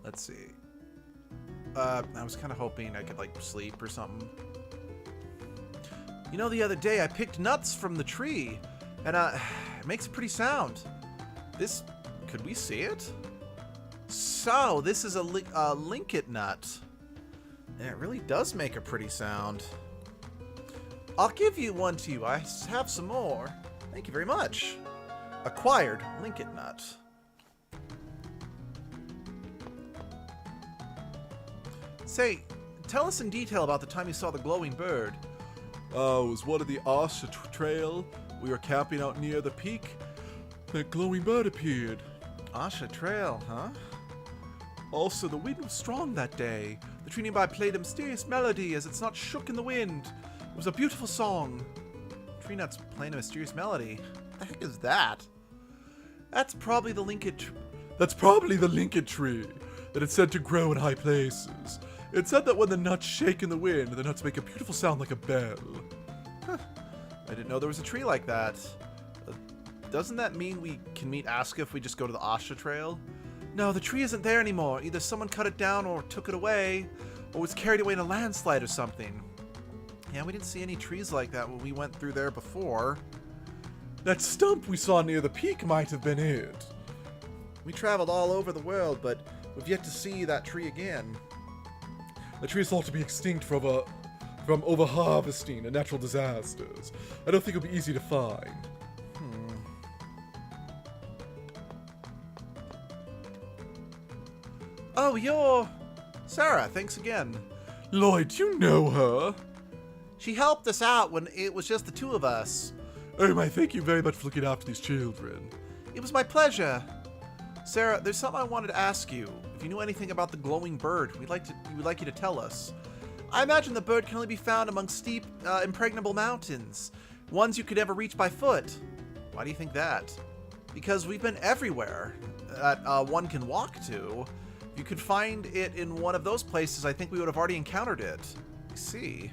Let's see. I was kind of hoping I could, like, sleep or something. You know, the other day I picked nuts from the tree, and it makes a pretty sound. This, could we see it? So, this is a linkit nut. And it really does make a pretty sound. I'll give you one to you. I have some more. Thank you very much. Acquired linkit nut. Say, tell us in detail about the time you saw the glowing bird. It was one of the Asha trail. We were camping out near the peak. That glowing bird appeared. Asha Trail, huh? Also, the wind was strong that day. The tree nearby played a mysterious melody as it's not shook in the wind. It was a beautiful song. Tree nuts playing a mysterious melody. What the heck is that? That's probably the linkit tree that it's said to grow in high places. It said that when the nuts shake in the wind, the nuts make a beautiful sound like a bell. Huh. I didn't know there was a tree like that. Doesn't that mean we can meet Asuka if we just go to the Asha Trail? No, the tree isn't there anymore. Either someone cut it down or took it away, or was carried away in a landslide or something. Yeah, we didn't see any trees like that when we went through there before. That stump we saw near the peak might have been it. We traveled all over the world, but we've yet to see that tree again. The tree is thought to be extinct from overharvesting and natural disasters. I don't think it'll be easy to find. Oh, you're Sarah. Thanks again. Lloyd, do you know her? She helped us out when it was just the two of us. Oh my, thank you very much for looking after these children. It was my pleasure. Sarah, there's something I wanted to ask you. If you knew anything about the glowing bird, we would like you to tell us. I imagine the bird can only be found among steep, impregnable mountains, ones you could never reach by foot. Why do you think that? Because we've been everywhere that one can walk to. If you could find it in one of those places, I think we would have already encountered it. I see.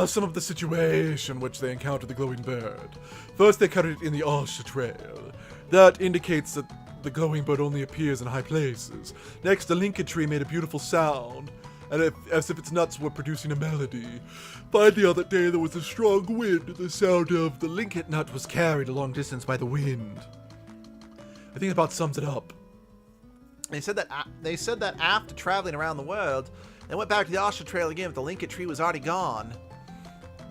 Some of the situation which they encountered the glowing bird. First, they cut it in the Asha Trail. That indicates that the glowing bird only appears in high places. Next, the linkage tree made a beautiful sound. and as if its nuts were producing a melody. Find the other day there was a strong wind, and the sound of the linket nut was carried a long distance by the wind. I think that about sums it up. They said that after traveling around the world, they went back to the Asha Trail again, but the linket tree was already gone.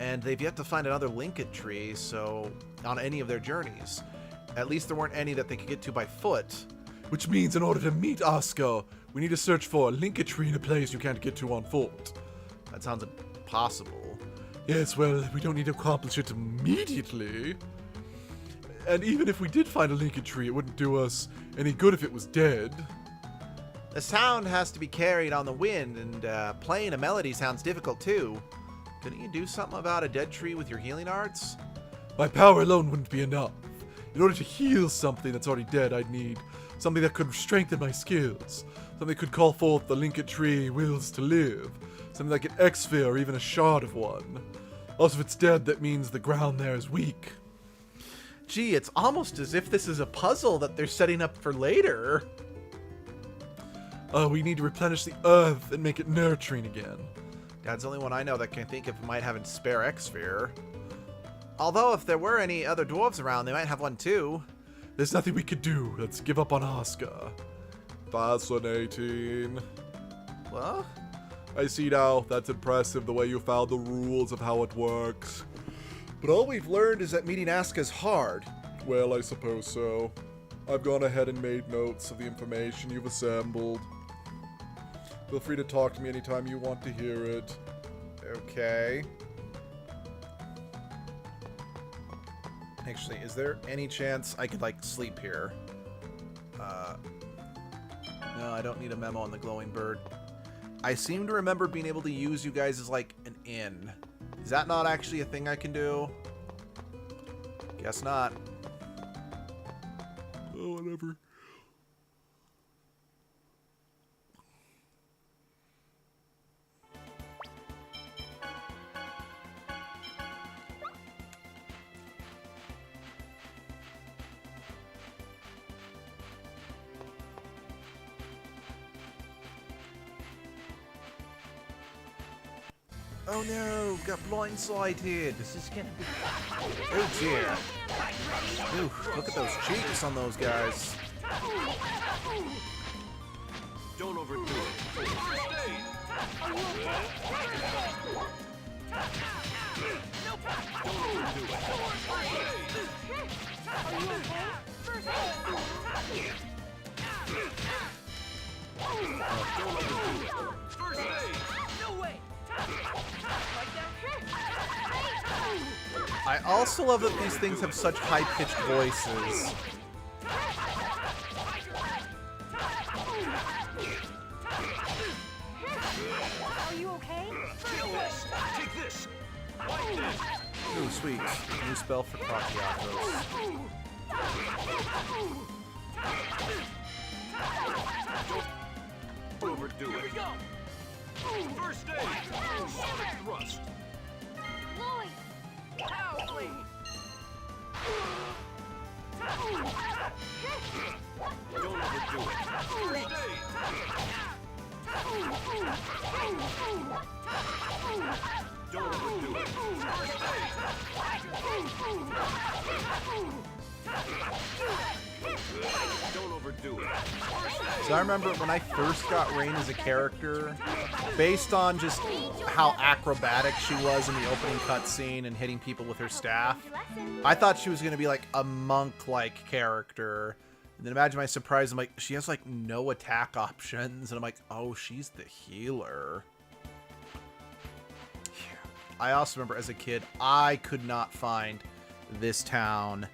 And they've yet to find another linket tree, so on any of their journeys. At least there weren't any that they could get to by foot. Which means in order to meet Asuka, we need to search for a linket tree in a place you can't get to on foot. That sounds impossible. Yes, well, we don't need to accomplish it immediately. And even if we did find a linket tree, it wouldn't do us any good if it was dead. The sound has to be carried on the wind, and playing a melody sounds difficult too. Couldn't you do something about a dead tree with your healing arts? My power alone wouldn't be enough. In order to heal something that's already dead, I'd need something that could strengthen my skills. Something that could call forth the linket tree wills to live. Something like an X-sphere or even a shard of one. Also, if it's dead, that means the ground there is weak. Gee, it's almost as if this is a puzzle that they're setting up for later. We need to replenish the earth and make it nurturing again. Dad's the only one I know that can think of might have a spare X-sphere. Although, if there were any other dwarves around, they might have one too. There's nothing we could do. Let's give up on Asuka. Fascinating. What? I see now. That's impressive, the way you found the rules of how it works. But all we've learned is that meeting Asuka's hard. Well, I suppose so. I've gone ahead and made notes of the information you've assembled. Feel free to talk to me anytime you want to hear it. Okay. Actually, is there any chance I could, like, sleep here? No, I don't need a memo on the glowing bird. I seem to remember being able to use you guys as, like, an inn. Is that not actually a thing I can do? Guess not. Oh, whatever. Oh no, got blindsided. This is gonna be. Oh dear. Ooh, look at those cheeks on those guys. Don't overdo it. First aid! Don't overdo it. First aid! Don't overdo it. First aid! No way! I also love that these things have such high-pitched voices. Are you okay? Kill this! Take this! Ooh, sweet. New spell for Krakiatos. Don't overdo it. Here we go! First aid! Sonic thrust! Lloyd! Ow, please! Don't overdo it. First aid! Don't overdo it. First aid! Don't overdo it. So I remember when I first got Rain as a character, based on just how acrobatic she was in the opening cutscene and hitting people with her staff, I thought she was going to be like a monk-like character. And then imagine my surprise, I'm like, she has like no attack options, and I'm like, oh, she's the healer. I also remember as a kid, I could not find this town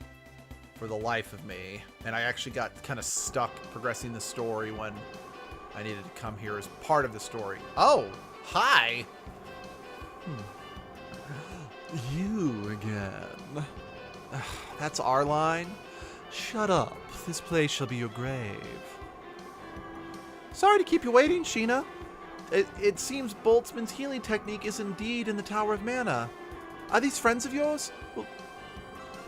for the life of me, and I actually got kind of stuck progressing the story when I needed to come here as part of the story. Oh, hi! You again. That's our line? Shut up. This place shall be your grave. Sorry to keep you waiting, Sheena. It seems Boltzmann's healing technique is indeed in the Tower of Mana. Are these friends of yours? Well,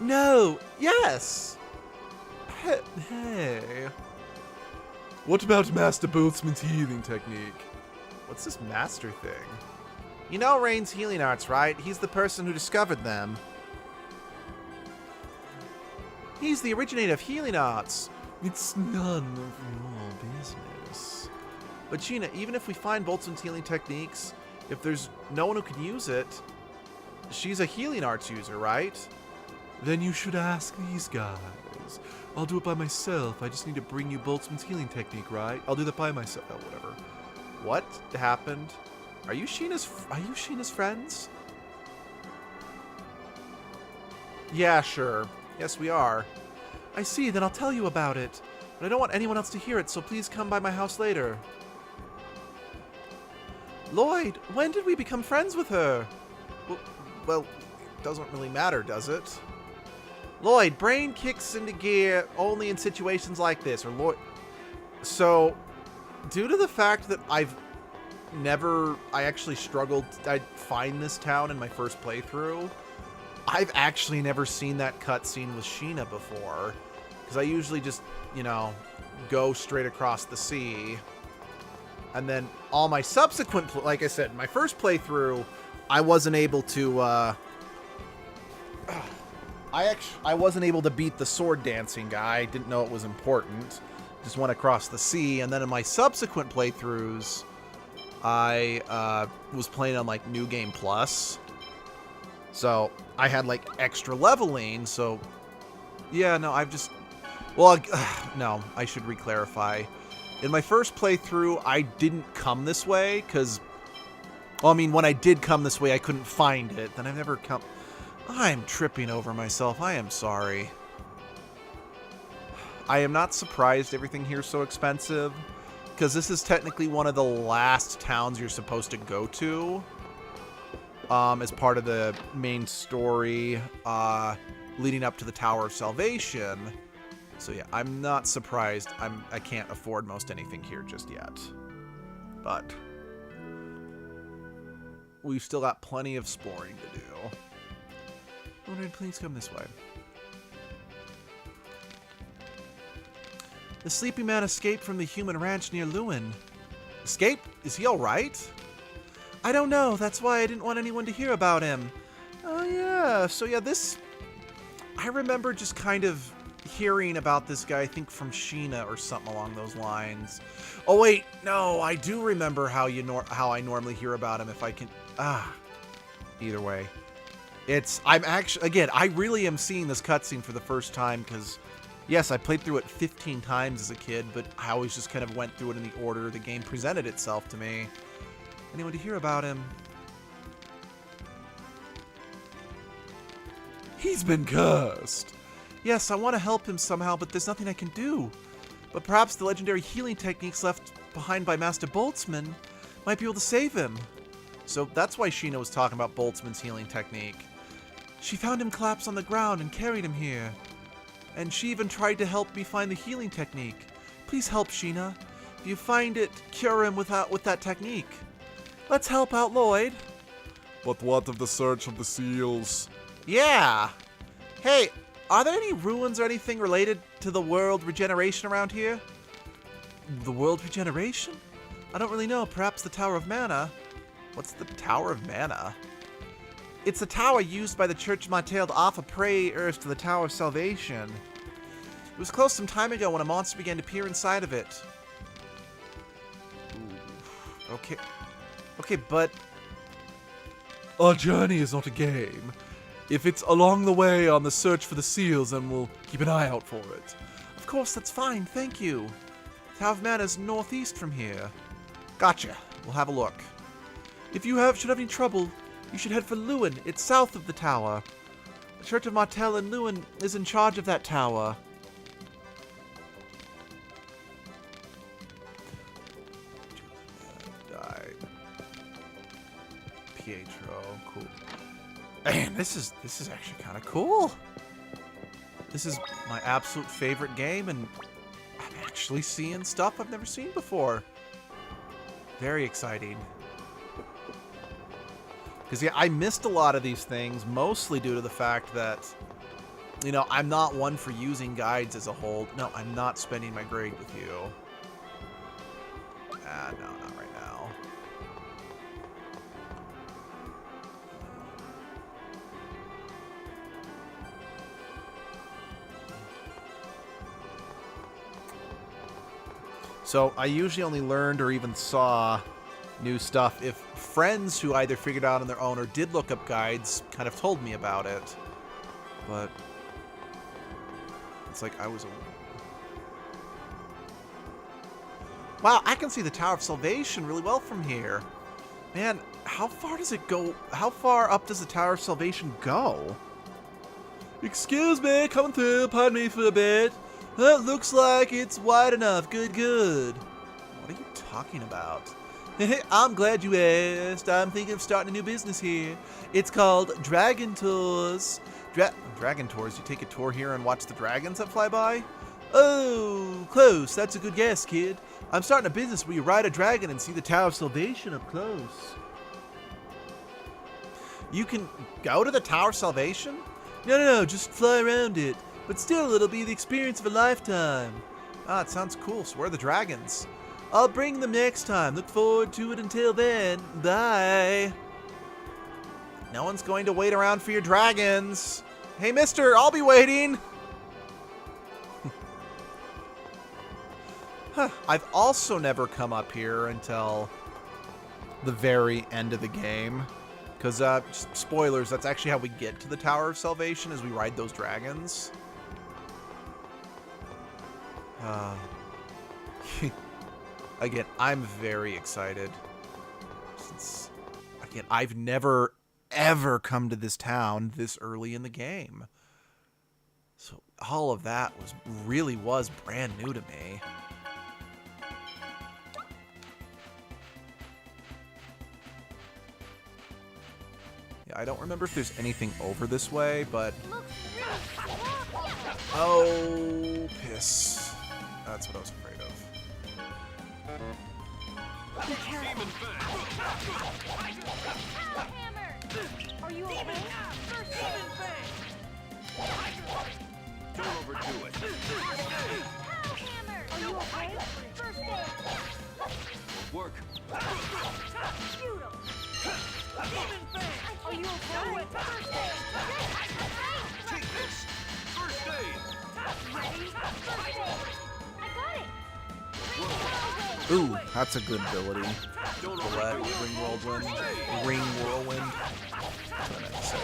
no. Yes. Hey. What about Master Boltzmann's healing technique? What's this master thing? You know Rain's healing arts, right? He's the person who discovered them. He's the originator of healing arts. It's none of your business. But Sheena, even if we find Boltzmann's healing techniques, if there's no one who can use it, she's a healing arts user, right? Then you should ask these guys. I'll do it by myself. I just need to bring you Boltzmann's healing technique, right? I'll do that by myself. Oh, whatever. What happened? Are you Sheena's friends? Yeah, sure. Yes, we are. I see, then I'll tell you about it. But I don't want anyone else to hear it, so please come by my house later. Lloyd, when did we become friends with her? Well, it doesn't really matter, does it? Lloyd, brain kicks into gear only in situations like this, or Lloyd... So, due to the fact that I actually struggled to find this town in my first playthrough, I've actually never seen that cutscene with Sheena before. Because I usually just, you know, go straight across the sea. And then all my subsequent, like I said, my first playthrough, I wasn't able to, I wasn't able to beat the sword dancing guy. I didn't know it was important. Just went across the sea. And then in my subsequent playthroughs, I was playing on like New Game Plus. So I had like extra leveling. So yeah, no, I've just, well, no, I should re-clarify. In my first playthrough, I didn't come this way because, well, I mean, when I did come this way, I couldn't find it. Then I've never come. I'm tripping over myself. I am sorry. I am not surprised everything here is so expensive, because this is technically one of the last towns you're supposed to go to as part of the main story leading up to the Tower of Salvation. So yeah, I'm not surprised. I can't afford most anything here just yet. But we've still got plenty of exploring to do. Alright, please come this way. The sleepy man escaped from the human ranch near Lewin. Escape? Is he alright? I don't know. That's why I didn't want anyone to hear about him. Oh yeah. So yeah, this... I remember just kind of hearing about this guy, I think from Sheena or something along those lines. Oh wait, no, I do remember how I normally hear about him if I can... Either way. I'm actually... Again, I really am seeing this cutscene for the first time because... Yes, I played through it 15 times as a kid, but I always just kind of went through it in the order the game presented itself to me. Anyone to hear about him? He's been cursed. Yes, I want to help him somehow, but there's nothing I can do. But perhaps the legendary healing techniques left behind by Master Boltzmann might be able to save him. So that's why Sheena was talking about Boltzmann's healing technique. She found him collapsed on the ground and carried him here. And she even tried to help me find the healing technique. Please help, Sheena. If you find it, cure him with that technique. Let's help out Lloyd. But what of the search of the seals? Yeah. Hey, are there any ruins or anything related to the world regeneration around here? The world regeneration? I don't really know. Perhaps the Tower of Mana. What's the Tower of Mana? It's a tower used by the Church of Mattel to offer prayers to the Tower of Salvation. It was closed some time ago when a monster began to peer inside of it. Ooh. Okay. Okay, but... Our journey is not a game. If it's along the way on the search for the seals, then we'll keep an eye out for it. Of course, that's fine. Thank you. Tower of Mana is northeast from here. Gotcha. We'll have a look. If you should have any trouble, you should head for Lewin. It's south of the tower. The Church of Martel in Lewin is in charge of that tower. Died. Pietro, cool. Man, this is actually kind of cool. This is my absolute favorite game, and I'm actually seeing stuff I've never seen before. Very exciting. Because, yeah, I missed a lot of these things, mostly due to the fact that, you know, I'm not one for using guides as a whole. No, I'm not spending my grade with you. No, not right now. So I usually only learned or even saw new stuff if friends who either figured out on their own or did look up guides kind of told me about it. But it's like I was... Wow, I can see the Tower of Salvation really well from here. Man, how far does it go? How far up does the Tower of Salvation go? Excuse me, coming through. Pardon me for a bit. It looks like it's wide enough. Good, good. What are you talking about? I'm glad you asked. I'm thinking of starting a new business here. It's called Dragon Tours. Dragon Tours? You take a tour here and watch the dragons that fly by? Oh, close. That's a good guess, kid. I'm starting a business where you ride a dragon and see the Tower of Salvation up close. You can go to the Tower of Salvation? No, just fly around it. But still, it'll be the experience of a lifetime. Ah, it sounds cool. So where are the dragons? I'll bring them next time. Look forward to it until then. Bye. No one's going to wait around for your dragons. Hey, mister, I'll be waiting. Huh. I've also never come up here until the very end of the game. Because, spoilers, that's actually how we get to the Tower of Salvation, is we ride those dragons. Again, I'm very excited. Since, again, I've never, ever come to this town this early in the game. So all of that really was brand new to me. I don't remember if there's anything over this way, but... Oh, piss. That's what I was afraid of. Be careful. Are you okay? First Don't overdo it. Are you okay? First aid. Work. Are you okay? First aid. Take this. First aid. Ready? First aid. I got it. Ooh, that's a good ability. Don't Roulette, overdo it. ring whirlwind. That's what I meant to say.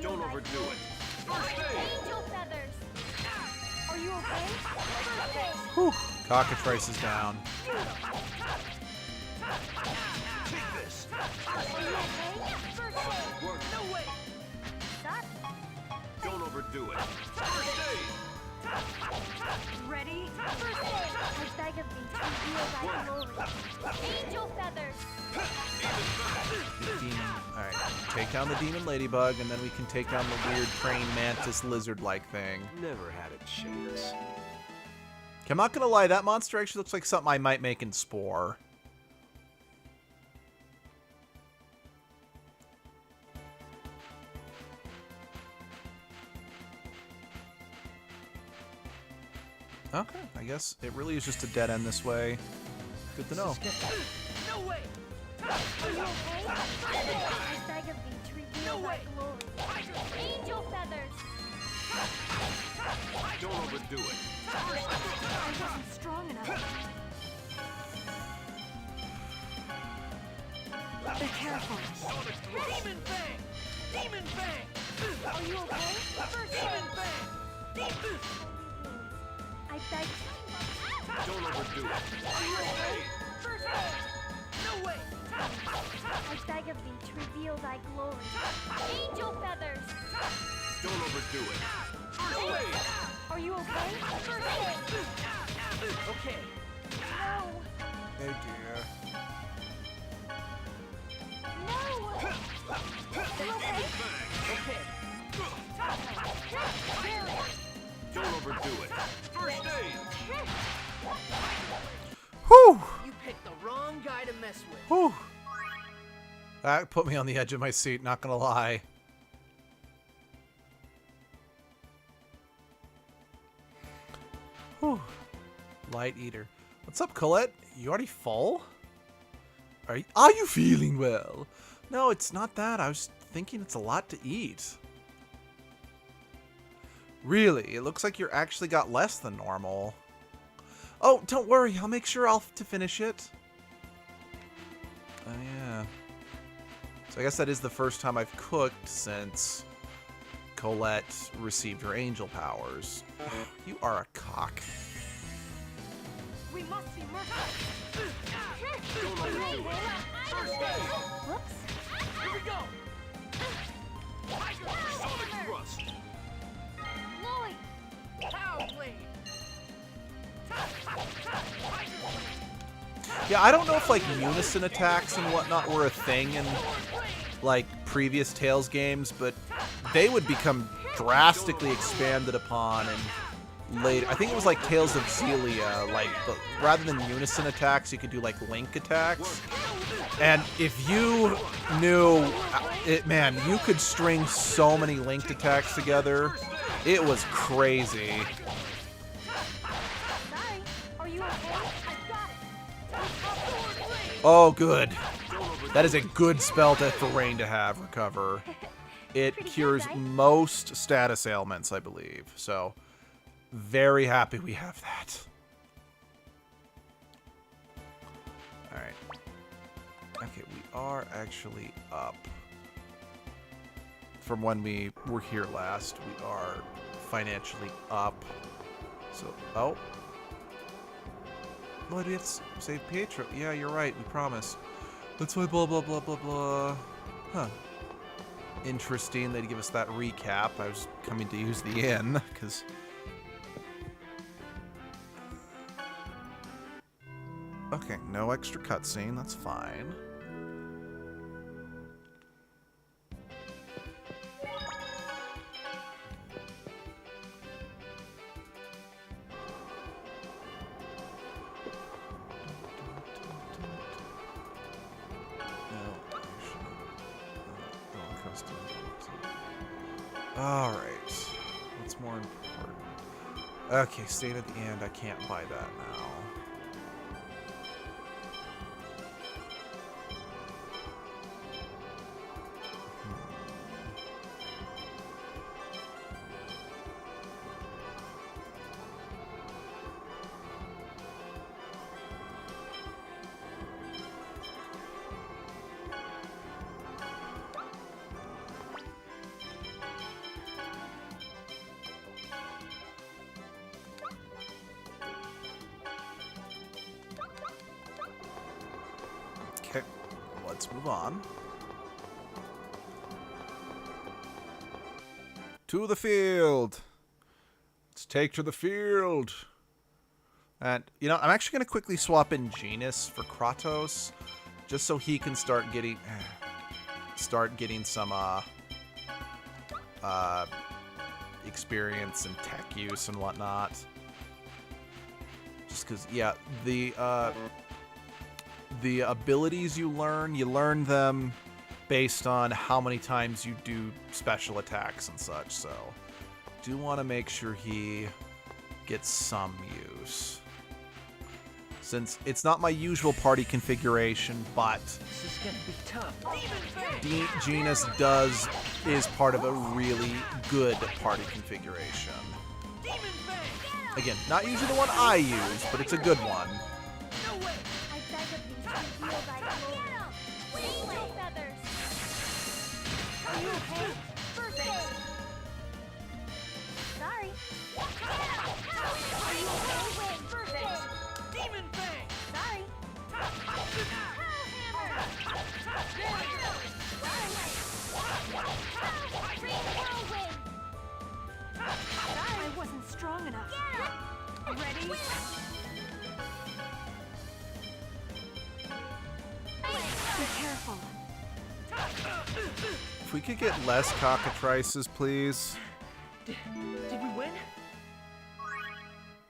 Don't overdo it. First aid. Angel feathers. Are you okay? First aid. Whew. Cockatrice is down. Take this. Are you okay? First aid. Work. No way. Stop. Don't overdo it. First aid. Ready? First aid. I beg of thee to reveal thy glory. Angel feathers. Demon. Alright, take down the demon ladybug, and then we can take down the weird praying mantis lizard-like thing. Never had a chance. Okay, I'm not gonna lie, that monster actually looks like something I might make in Spore. Okay, I guess it really is just a dead end this way. Good to know. No way. Are you okay? First aid. I beg of thee to reveal thy glory. Angel feathers. Don't overdo it. I wasn't strong enough. Be careful. Demon Fang! Demon Fang! Are you okay? First aid. Demon Fang! I beg. Don't overdo it. Are you okay? First aid. No way! I beg of thee to reveal thy glory. Angel feathers. Don't overdo it. First aid. Are you okay? First aid. Okay. No. Hey dear. No. You okay? Okay. Don't overdo it. First aid. Whew! You picked the wrong guy to mess with. Whew! That put me on the edge of my seat, not gonna lie. Whew. Light eater. What's up, Colette? You already full? Are you feeling well? No, it's not that. I was thinking it's a lot to eat. Really? It looks like you're actually got less than normal. Oh, don't worry. I'll make sure to finish it. Oh, yeah. So I guess that is the first time I've cooked since Colette received her angel powers. You are a cock. We must be merciful. Whoops. Here we go. Lloyd. Pow blade. Yeah, I don't know if like unison attacks and whatnot were a thing in like previous Tales games, but they would become drastically expanded upon and later. I think it was like Tales of Xillia, like rather than unison attacks, you could do like link attacks. And if you knew it, man, you could string so many linked attacks together. It was crazy. Sorry. Are you okay? I've got it. Oh, good. That is a good spell for Rain to have, Recover. It Pretty good, cures right? most status ailments, I believe. So, very happy we have that. Alright. Okay, we are actually up. From when we were here last, we are financially up. So, oh. Lloyd, we have to save Pietro. Yeah, you're right. We promised. That's why blah, blah, blah, blah, blah. Huh. Interesting. They'd give us that recap. I was coming to use the inn, because... Okay, no extra cutscene. That's fine. Alright. What's more important? Okay, state at the end. I can't buy that now. Okay, let's move on. To the field. Let's take to the field. And, you know, I'm actually going to quickly swap in Genus for Kratos, just so he can start getting some experience and tech use and whatnot. Just because, yeah, the abilities you learn them based on how many times you do special attacks and such, so do want to make sure he gets some use. Since it's not my usual party configuration, but This is gonna be tough. Genus is part of a really good party configuration. Again, not usually the one I use, but it's a good one. I beg of thee to reveal thy glory. Angel feathers. Are you okay? First aid. Sorry. Are you okay? Wait, first aid. Demon Fang. Sorry. Hellhammer. Sorry. Green whirlwind. I wasn't strong enough. Ready? Be careful. If we could get less cockatrices, please. Did we win?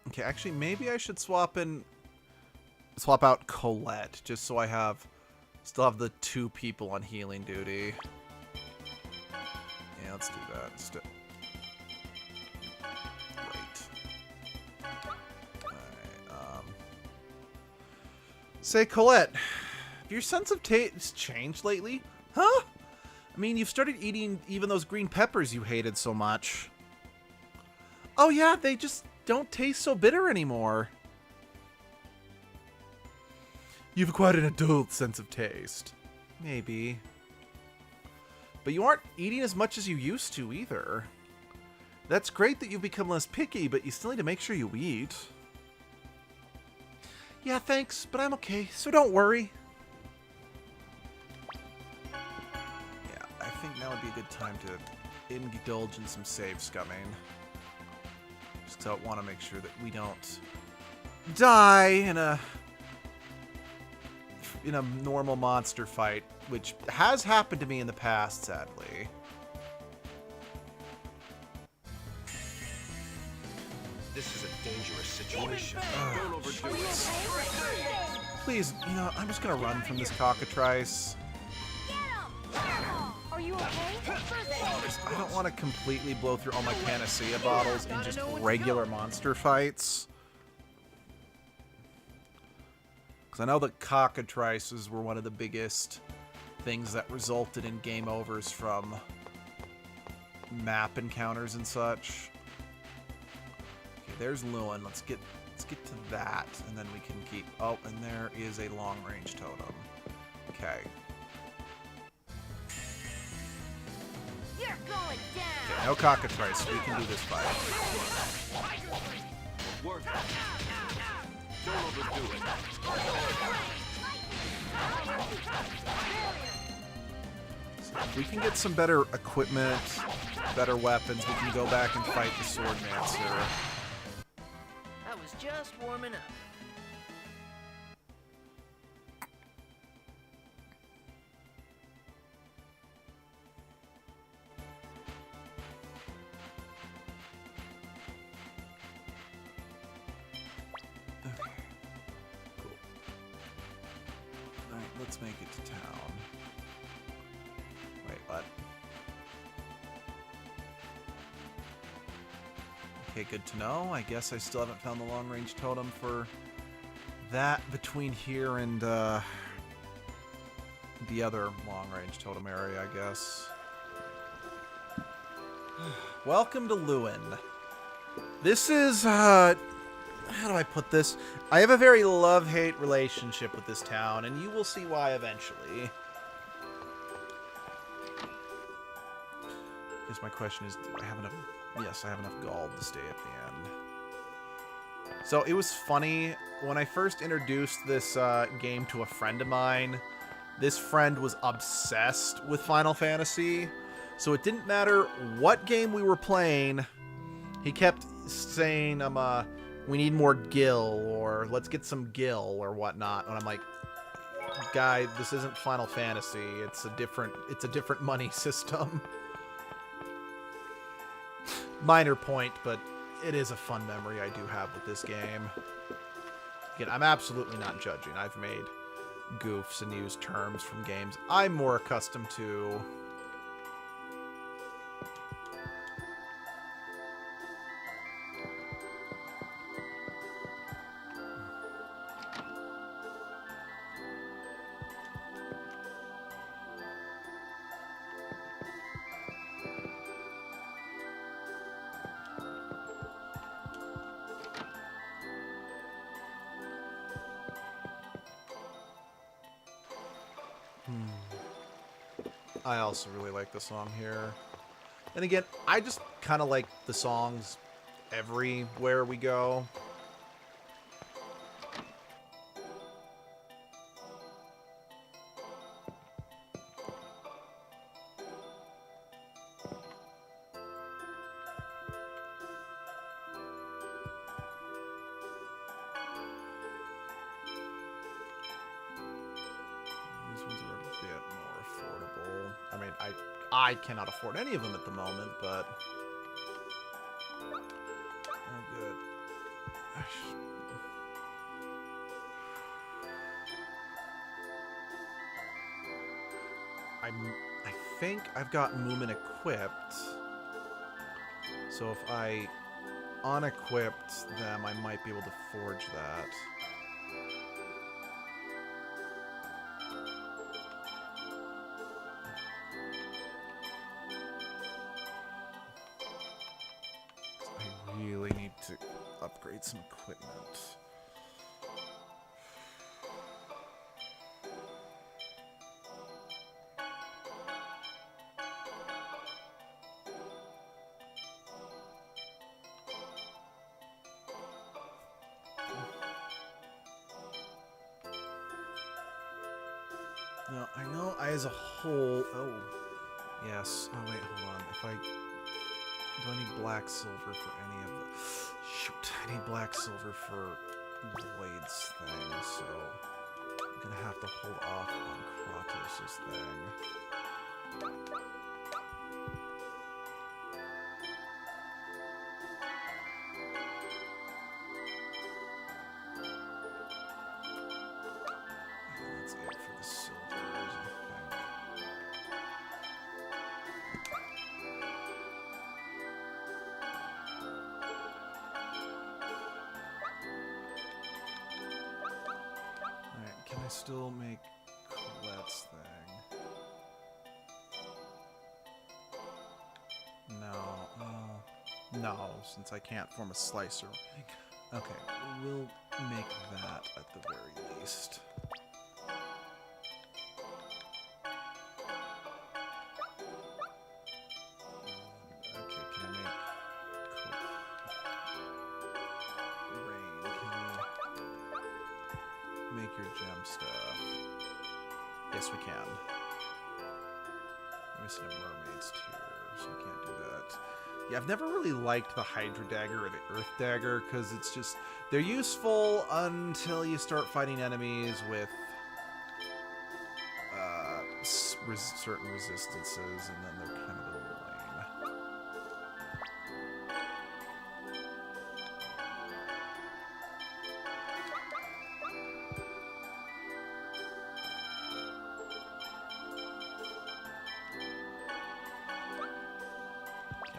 Okay, actually, maybe I should swap out Colette, just so I still have the 2 people on healing duty. Yeah, let's do that. Alright, say, Colette, have your sense of taste changed lately? Huh? I mean, you've started eating even those green peppers you hated so much. Oh yeah, they just don't taste so bitter anymore. You've acquired an adult sense of taste. Maybe. But you aren't eating as much as you used to either. That's great that you've become less picky, but you still need to make sure you eat. Yeah, thanks, but I'm okay, so don't worry. Yeah, I think now would be a good time to indulge in some save scumming. Just 'cause I want to make sure that we don't die in a normal monster fight, which has happened to me in the past, sadly. This is a dangerous situation. Don't overdo it. Please, I'm just gonna run from this cockatrice. Are you okay? I don't want to completely blow through all my panacea bottles in just regular monster fights. Because I know that cockatrices were one of the biggest things that resulted in game overs from map encounters and such. Okay, there's Lewin. Let's get to that, and then we can keep... Oh, and there is a long-range totem. Okay. You're going down. Okay, no cockatrice. We can do this fight. Work. Don't overdo it. So if we can get some better equipment, better weapons, we can go back and fight the Swordmancer. I was just warming up. Let's make it to town. Wait, what? Okay, good to know. I guess I still haven't found the long-range totem for that between here and the other long-range totem area, I guess. Welcome to Lewin. This is, how do I put this? I have a very love-hate relationship with this town, and you will see why eventually. I guess my question is, do I have enough... Yes, I have enough gold to stay at the end. So, it was funny, when I first introduced this game to a friend of mine, this friend was obsessed with Final Fantasy, so it didn't matter what game we were playing, he kept saying, we need more gil, or let's get some gil, or whatnot. And I'm like, guy, this isn't Final Fantasy. It's a different money system. Minor point, but it is a fun memory I do have with this game. Again, I'm absolutely not judging. I've made goofs and used terms from games I'm more accustomed to. I also really like the song here. And again, I just kind of like the songs everywhere we go. I cannot afford any of them at the moment, but... Oh, good. I think I've got Moomin equipped. So if I unequipped them, I might be able to forge that. Upgrade some equipment. No, I know I as a whole... Oh. Yes. Oh, wait, hold on. If I... Do I need black silver for any of the... Shoot. I need black silver for Lloyd's thing, so... I'm gonna have to hold off on Kratos' thing. That's it for the silvers, I think. Alright, can I still make Colette's thing? No. No, since I can't form a slicer. Okay, we'll make that at the very least. Okay, can I make Rain, can we make your gem stuff? Yes, we can. We're missing a mermaid's tear, so we can't do that. Yeah, I've never really liked the Hydra Dagger or the Earth Dagger, because it's just... They're useful until you start fighting enemies with certain resistances, and then they're kind of annoying.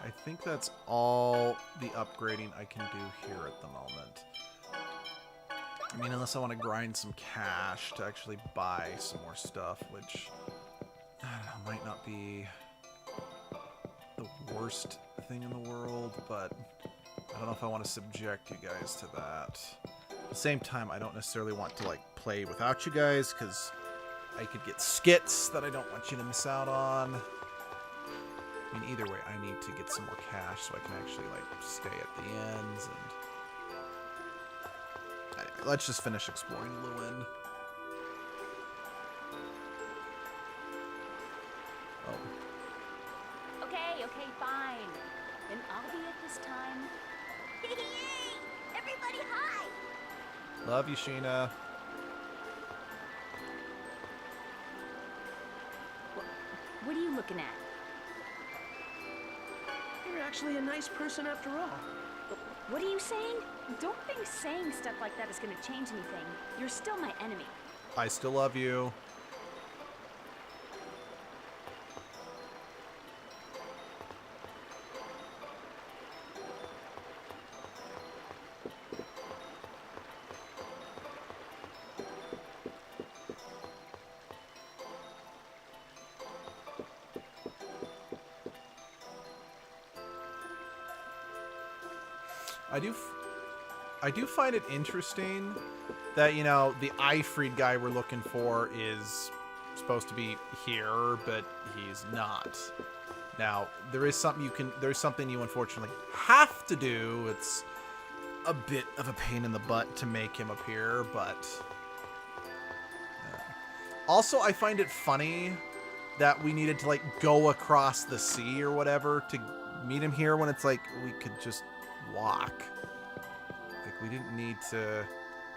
I think that's all the upgrading I can do here at the moment. I mean, unless I want to grind some cash to actually buy some more stuff, which I don't know, might not be the worst thing in the world, but I don't know if I want to subject you guys to that. At the same time, I don't necessarily want to, like, play without you guys, because I could get skits that I don't want you to miss out on. I mean, either way, I need to get some more cash so I can actually, like, stay at the ends, and... Anyway, let's just finish exploring Lewin. Oh. Okay, fine. Then I'll be at this time. Yay! Everybody hi! Love you, Sheena. What are you looking at? You're actually a nice person after all. What are you saying? Don't think saying stuff like that is gonna change anything. You're still my enemy. I still love you. I do find it interesting that, you know, the Ifrid guy we're looking for is supposed to be here, but he's not. Now, there's something you unfortunately have to do. It's a bit of a pain in the butt to make him appear, but... Also, I find it funny that we needed to, like, go across the sea or whatever to meet him here when it's like, we could just walk. Like, we didn't need to...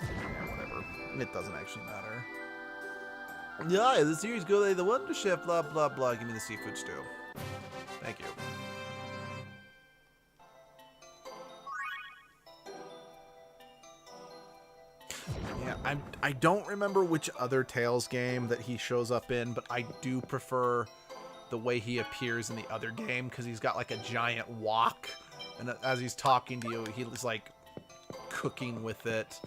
Yeah, whatever. It doesn't actually matter. Yeah, the series go like the Wonder Chef, blah, blah, blah. Give me the seafood stew. Thank you. Yeah, I don't remember which other Tales game that he shows up in, but I do prefer the way he appears in the other game, because he's got, like, a giant wok, and as he's talking to you, he's, like, cooking with it,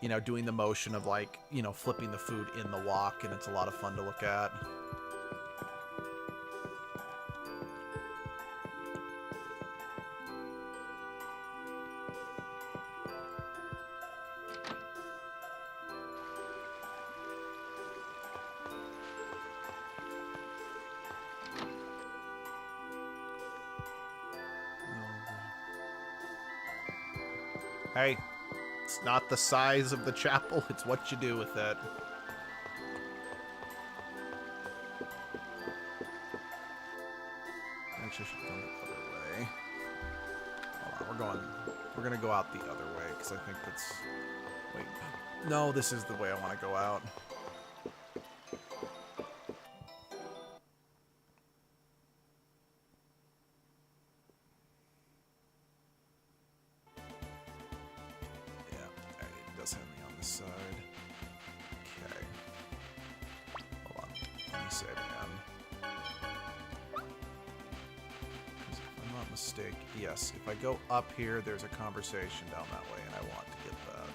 you know, doing the motion of, like, you know, flipping the food in the wok, and it's a lot of fun to look at. Hey, it's not the size of the chapel, it's what you do with it. We're gonna go out the other way, because I think that's... Wait. No, this is the way I want to go out. Yeah, it does have me on this side. Okay. Hold on. Let me save again. If I'm not mistaken, yes, if I go up here, there's a conversation down that way, and I want to get that.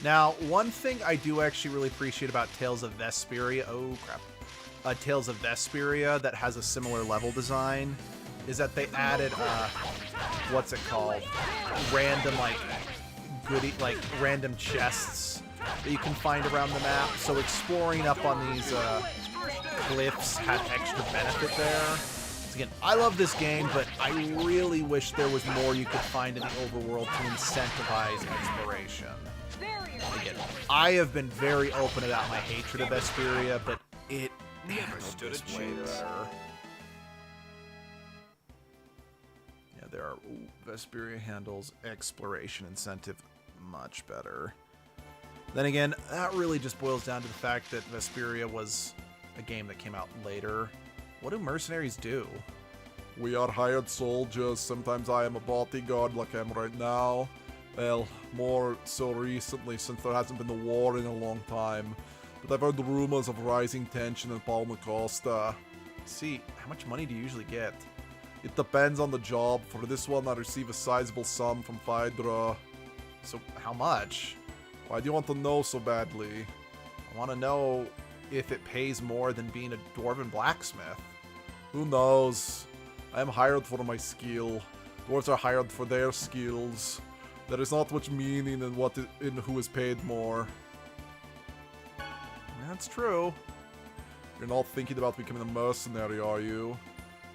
Now, one thing I do actually really appreciate about Tales of Vesperia, oh crap, Tales of Vesperia that has a similar level design, is that they added, what's it called, random, like, random chests that you can find around the map, so exploring up on these, cliffs had extra benefit there. So again, I love this game, but I really wish there was more you could find in the overworld to incentivize exploration. Again, I have been very open about my hatred of Vesperia, but it handled this way better. Yeah, there are... Ooh, Vesperia handles exploration incentive much better. Then again, that really just boils down to the fact that Vesperia was a game that came out later. What do mercenaries do? We are hired soldiers. Sometimes I am a bodyguard like I am right now. Well, more so recently since there hasn't been a war in a long time. But I've heard the rumors of rising tension in Palma Costa. See, how much money do you usually get? It depends on the job. For this one, I receive a sizable sum from Phaedra. So, how much? Why do you want to know so badly? I want to know if it pays more than being a dwarven blacksmith. Who knows? I am hired for my skill. Dwarves are hired for their skills. There is not much meaning in who is paid more. That's true. You're not thinking about becoming a mercenary, are you?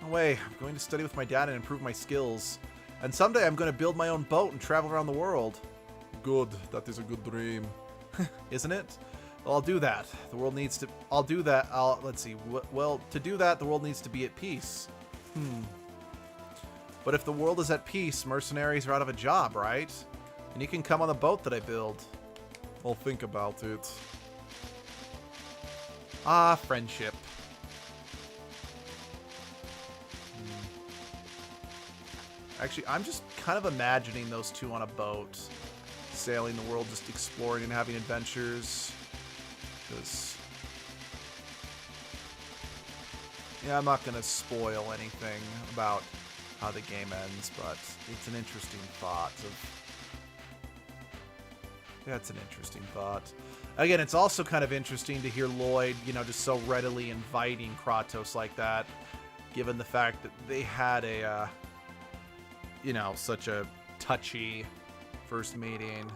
No way. I'm going to study with my dad and improve my skills. And someday I'm going to build my own boat and travel around the world. Good. That is a good dream. Isn't it? Well, I'll do that. The world needs to... I'll do that. Let's see. Well, to do that, the world needs to be at peace. But if the world is at peace, mercenaries are out of a job, right? And you can come on the boat that I build. I'll think about it. Ah, friendship. Actually, I'm just kind of imagining those two on a boat, sailing the world, just exploring and having adventures. Because... yeah, I'm not going to spoil anything about how the game ends, but it's an interesting thought yeah, it's an interesting thought. Again, it's also kind of interesting to hear Lloyd, you know, just so readily inviting Kratos like that, given the fact that they had a, you know, such a touchy first meeting.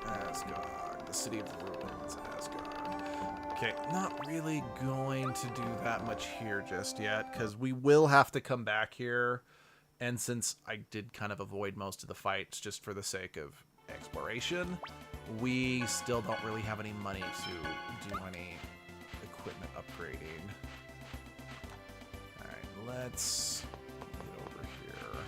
Asgard, the city of ruins, Asgard. Okay, not really going to do that much here just yet, because we will have to come back here, and since I did kind of avoid most of the fights just for the sake of exploration, we still don't really have any money to do any equipment upgrading. Alright, let's get over here.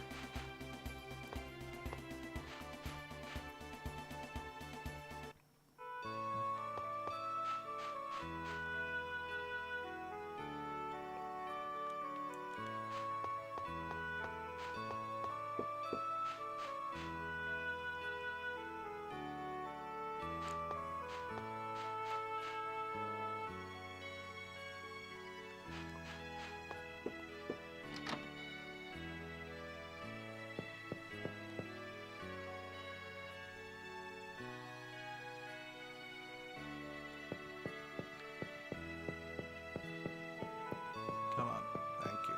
Come on. Thank you.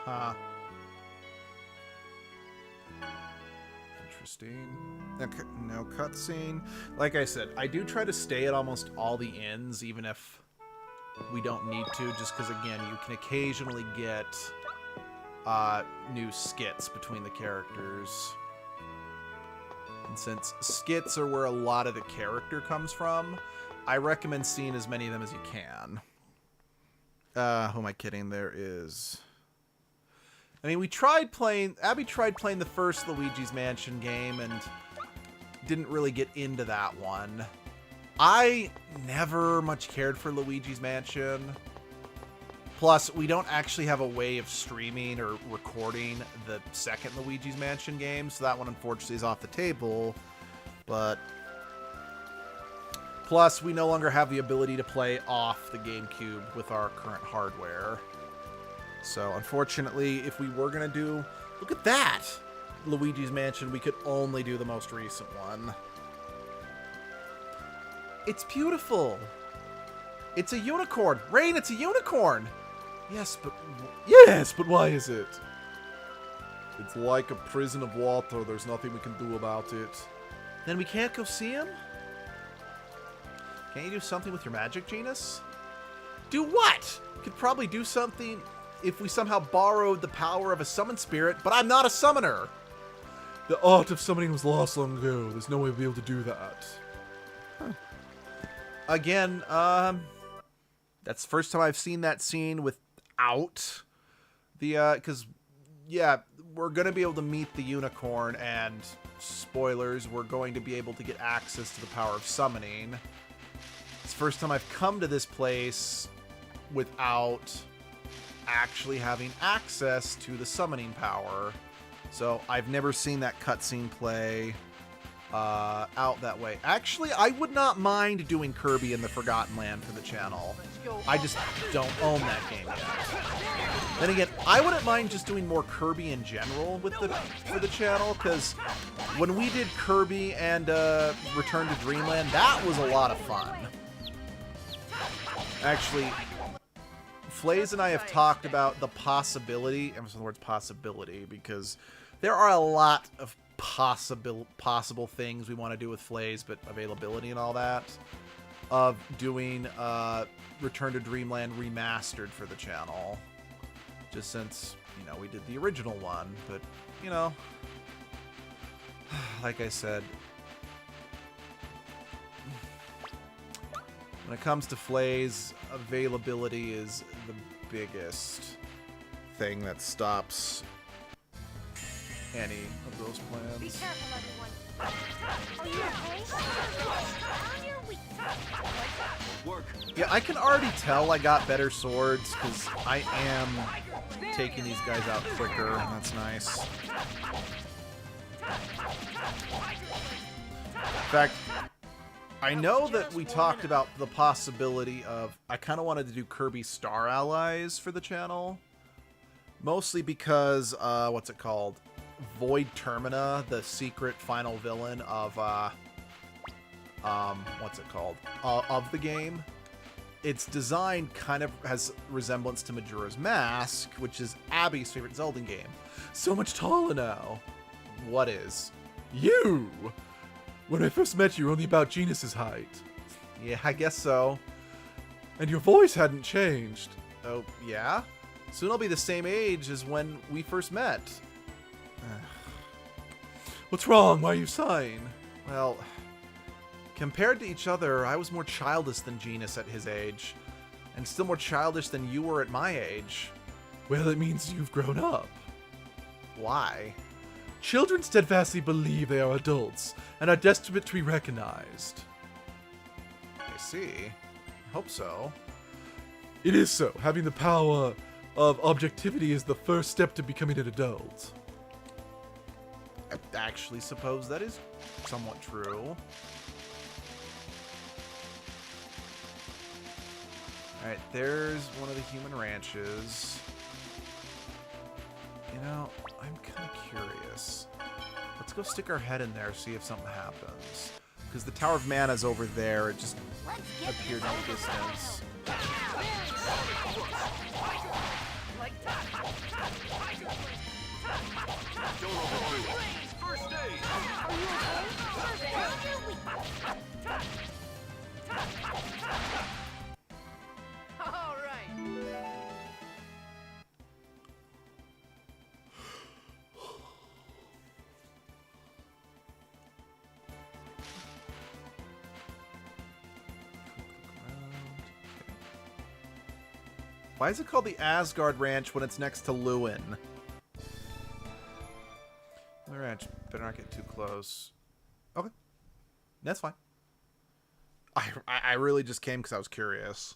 Huh. Interesting. Okay, no cutscene. Like I said, I do try to stay at almost all the inns, even if we don't need to, just because, again, you can occasionally get new skits between the characters. And since skits are where a lot of the character comes from, I recommend seeing as many of them as you can. Who am I kidding? There is... I mean, Abby tried playing the first Luigi's Mansion game and didn't really get into that one. I never much cared for Luigi's Mansion. Plus, we don't actually have a way of streaming or recording the second Luigi's Mansion game, so that one unfortunately is off the table. But plus, we no longer have the ability to play off the GameCube with our current hardware. So, unfortunately, if we were going to do... Look at that! Luigi's Mansion, we could only do the most recent one. It's beautiful! It's a unicorn! Rain, it's a unicorn! Yes, but why is it? It's like a prison of water. There's nothing we can do about it. Then we can't go see him? Can't you do something with your magic, Genus? Do what? You could probably do something if we somehow borrowed the power of a summon spirit, but I'm not a summoner! The art of summoning was lost long ago. There's no way we'll be able to do that. Huh. Again, that's the first time I've seen that scene without the, because, yeah, we're going to be able to meet the unicorn, and, spoilers, we're going to be able to get access to the power of summoning. It's the first time I've come to this place without actually having access to the summoning power. So I've never seen that cutscene play out that way. Actually, I would not mind doing Kirby in the Forgotten Land for the channel. I just don't own that game yet. Then again, I wouldn't mind just doing more Kirby in general with for the channel, because when we did Kirby and Return to Dreamland, that was a lot of fun. Actually, Flaze and I have talked about the possibility, I'm using the words possibility, because there are a lot of possible things we want to do with Flaze, but availability and all that, of doing Return to Dreamland Remastered for the channel. Just since, you know, we did the original one, but, you know, like I said, when it comes to Flaze, availability is the biggest thing that stops any of those plans. Be careful, everyone. Are you okay? On your feet. Work. Yeah, I can already tell I got better swords, because I am taking these guys out quicker, and that's nice. In fact, I know that we talked about the possibility of... I kind of wanted to do Kirby Star Allies for the channel. Mostly because, what's it called? Void Termina, the secret final villain of, what's it called? Of the game. Its design kind of has resemblance to Majora's Mask, which is Abby's favorite Zelda game. So much taller now. What is? You! When I first met you, you were only about Genus's height. Yeah, I guess so. And your voice hadn't changed. Oh, yeah? Soon I'll be the same age as when we first met. What's wrong? Why are you sighing? Well, compared to each other, I was more childish than Genus at his age, and still more childish than you were at my age. Well, it means you've grown up. Why? Children steadfastly believe they are adults, and are destined to be recognized. I see. I hope so. It is so. Having the power of objectivity is the first step to becoming an adult. I actually suppose that is somewhat true. Alright, there's one of the human ranches. You know, I'm kind of curious. Let's go stick our head in there, see if something happens. Because the Tower of Mana's over there, it just appeared in the distance. First aid! Are you okay? Found your weak. All right. Why is it called the Asgard Ranch when it's next to Lewin? The ranch. Better not get too close. Okay. That's fine. I really just came because I was curious.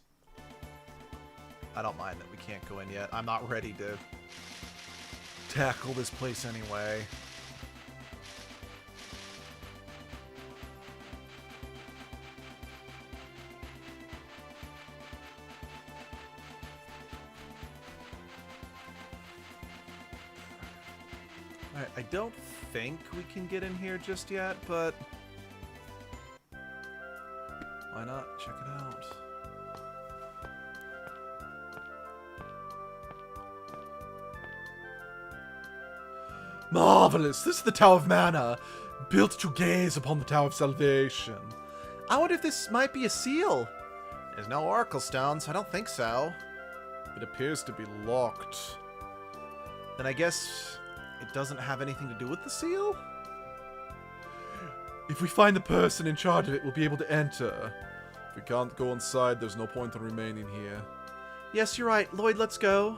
I don't mind that we can't go in yet. I'm not ready to tackle this place anyway. Alright, I don't think we can get in here just yet, but why not? Check it out. Marvelous! This is the Tower of Mana, built to gaze upon the Tower of Salvation. I wonder if this might be a seal. There's no oracle stone, so I don't think so. It appears to be locked. Then I guess it doesn't have anything to do with the seal? If we find the person in charge of it, we'll be able to enter. If we can't go inside, there's no point in remaining here. Yes, you're right. Lloyd, let's go.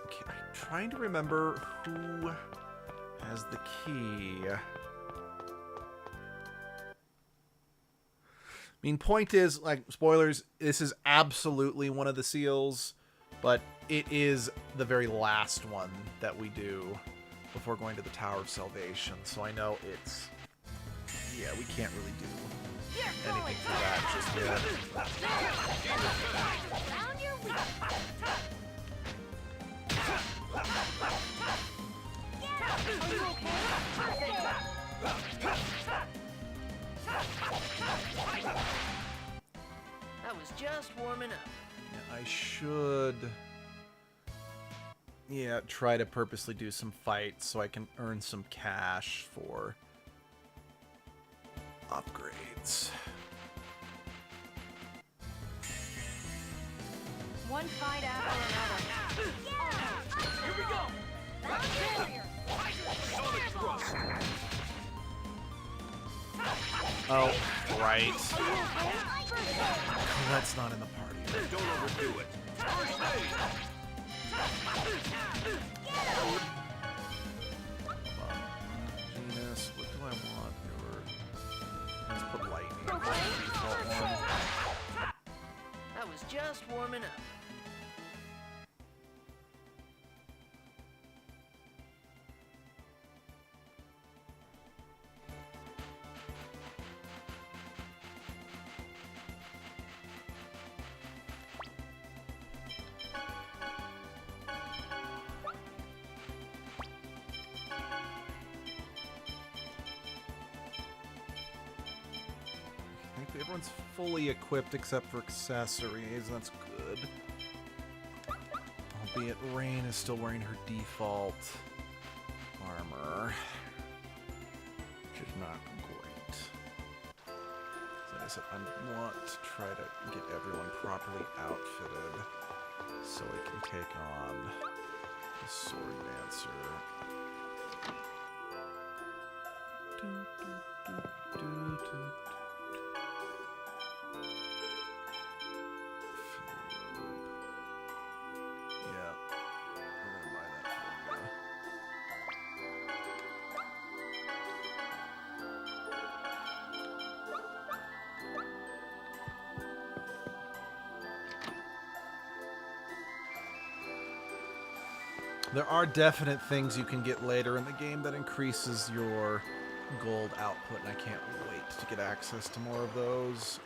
Okay, I'm trying to remember who has the key. I mean, point is, like, spoilers, this is absolutely one of the seals, but it is the very last one that we do before going to the Tower of Salvation. So I know it's... yeah, we can't really do anything for that just yet. Found your weak. Are you okay? I was just warming up. Yeah, I should... yeah, try to purposely do some fights so I can earn some cash for upgrades. One fight after another. Here we go. Oh, right. Colette's not in the party. Don't overdo it. First aid! Genus, what do I want? Let's put lightning as the default one. I was just warming up. I think everyone's fully equipped except for accessories. That's good. Albeit Rain is still wearing her default armor, which is not great. So like I said, I want to try to get everyone properly outfitted so we can take on the Sword Dancer. There are definite things you can get later in the game that increases your gold output, and I can't wait to get access to more of those.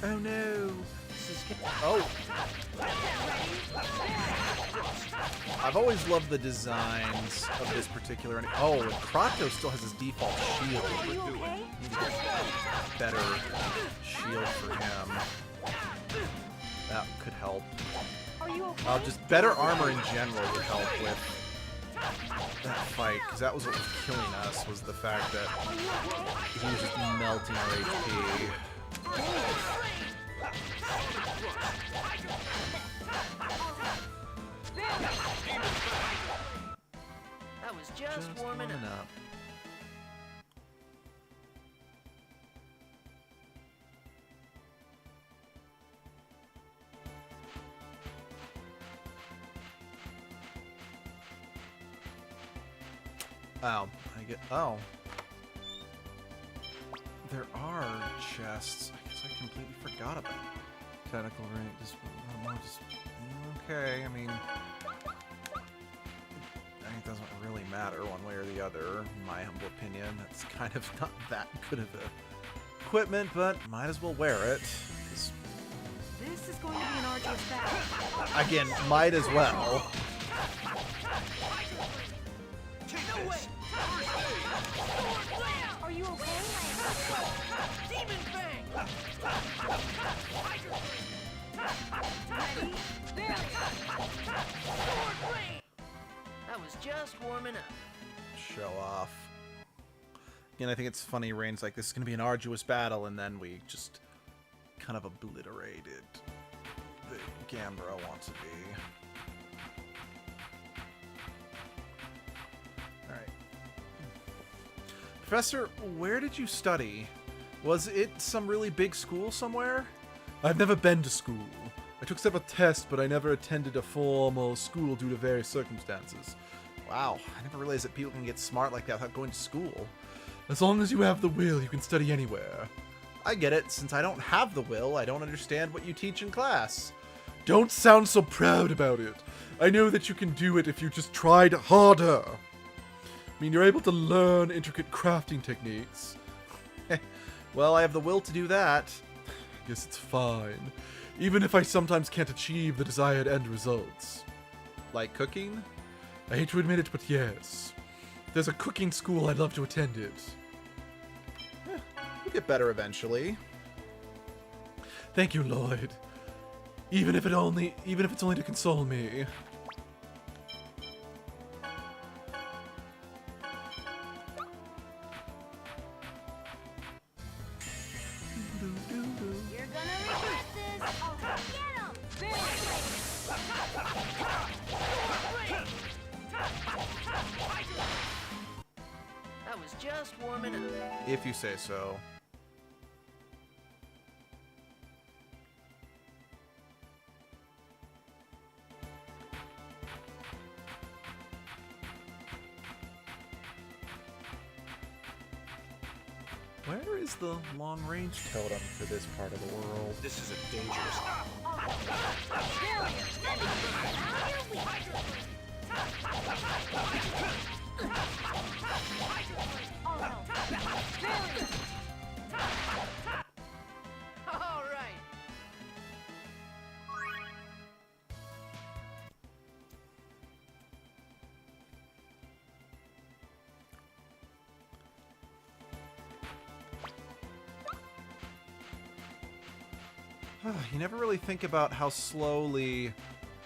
Oh no. Oh. I've always loved the designs of this particular. Oh, and Kratos still has his default shield. Are you okay? Need to get better shield for him. That could help. Are you okay? Just better armor in general would help with that fight, because that was what was killing us, was the fact that he was just melting our HP. That was just warming up. Oh, I get. Oh. There are chests. I guess I completely forgot about it. Technical rank. Okay, I mean. It doesn't really matter one way or the other, in my humble opinion. That's kind of not that good of a equipment, but might as well wear it. This is going to be an arduous battle. Again, might as well. Are you okay? Demon Fang! Ready? There! Sword Rain! That was just warming up. Show off. Again, I think it's funny, Rain's like, this is going to be an arduous battle, and then we just kind of obliterated the Gambra wants to be. Alright. Professor, where did you study? Was it some really big school somewhere? I've never been to school. I took several tests, but I never attended a formal school due to various circumstances. Wow, I never realized that people can get smart like that without going to school. As long as you have the will, you can study anywhere. I get it. Since I don't have the will, I don't understand what you teach in class. Don't sound so proud about it. I know that you can do it if you just tried harder. I mean, you're able to learn intricate crafting techniques. Well, I have the will to do that. I guess it's fine. Even if I sometimes can't achieve the desired end results. Like cooking? I hate to admit it, but yes. If there's a cooking school, I'd love to attend it. You'll get better eventually. Thank you, Lloyd. Even if it's only to console me. You're gonna regret this. Oh, get him! That was just warming up. If you say so. Where is the long-range totem for this part of the world? This is a dangerous. All right. You never really think about how slowly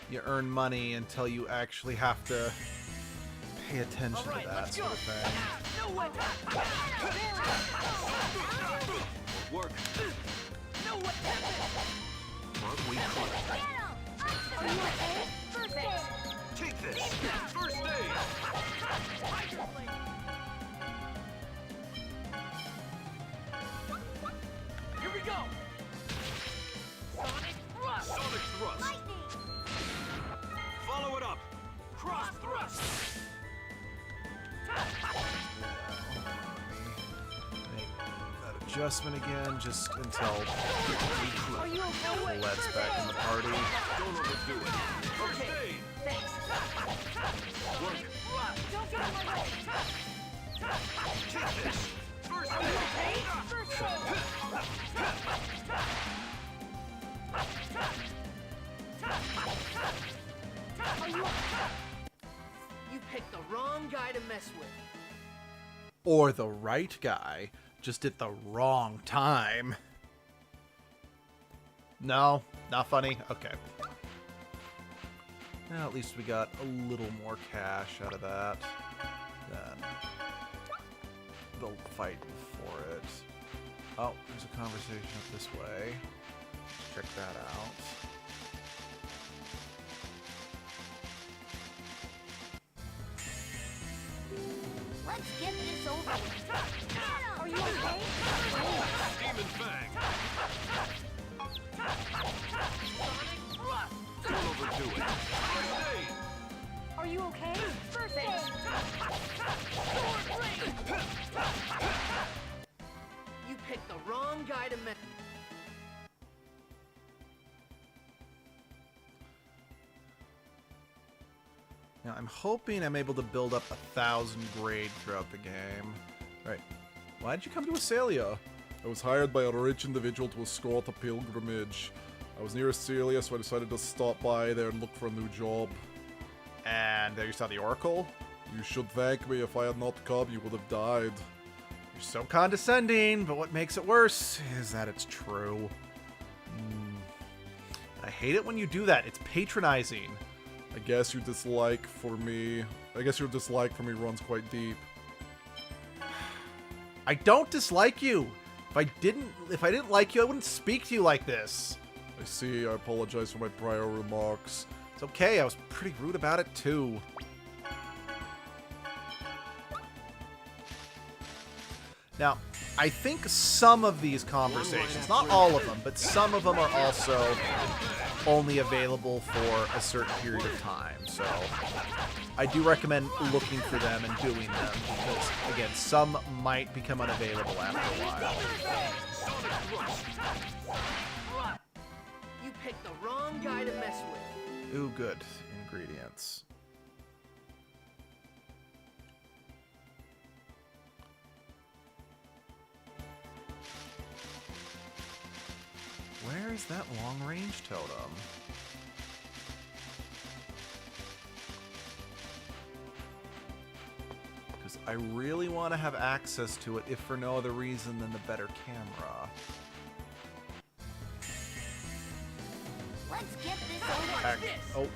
you earn money until you actually have to pay attention to that sort of thing. No way. Work. No way. Mark, we caught Get him! Are you okay? First aid! Take this. First aid. Here we go. Sonic thrust. Sonic thrust. Lightning! Follow it up. Cross thrust. Make that adjustment again, just until Are you okay? Colette's back in the party. Don't overdo it. First aid. Thanks. Work. Don't get in my way. Take this. First aid. First aid! mess with. Or the right guy, just at the wrong time. No, not funny? Okay. Well, at least we got a little more cash out of that than the fight for it. Oh, there's a conversation up this way. Let's check that out. Let's get this over with. Are you okay? Demon Fang! Don't overdo it. Are you okay? First aid. You picked the wrong guy to mess. Now, I'm hoping I'm able to build up 1,000 grade throughout the game. Right. Why'd you come to Asalia? I was hired by a rich individual to escort a pilgrimage. I was near Asalia, so I decided to stop by there and look for a new job. And there you saw the Oracle? You should thank me. If I had not come, you would have died. You're so condescending, but what makes it worse is that it's true. I hate it when you do that. It's patronizing. I guess your dislike for me runs quite deep. I don't dislike you. If I didn't like you, I wouldn't speak to you like this. I see. I apologize for my prior remarks. It's okay. I was pretty rude about it too. Now, I think some of these conversations, not all of them, but some of them are also only available for a certain period of time. So I do recommend looking for them and doing them because, again, some might become unavailable after a while. You picked the wrong guy to mess with. Ooh, good. Ingredients. Where is that long-range totem? Because I really want to have access to it, if for no other reason than the better camera. Let's get this over with. Oh.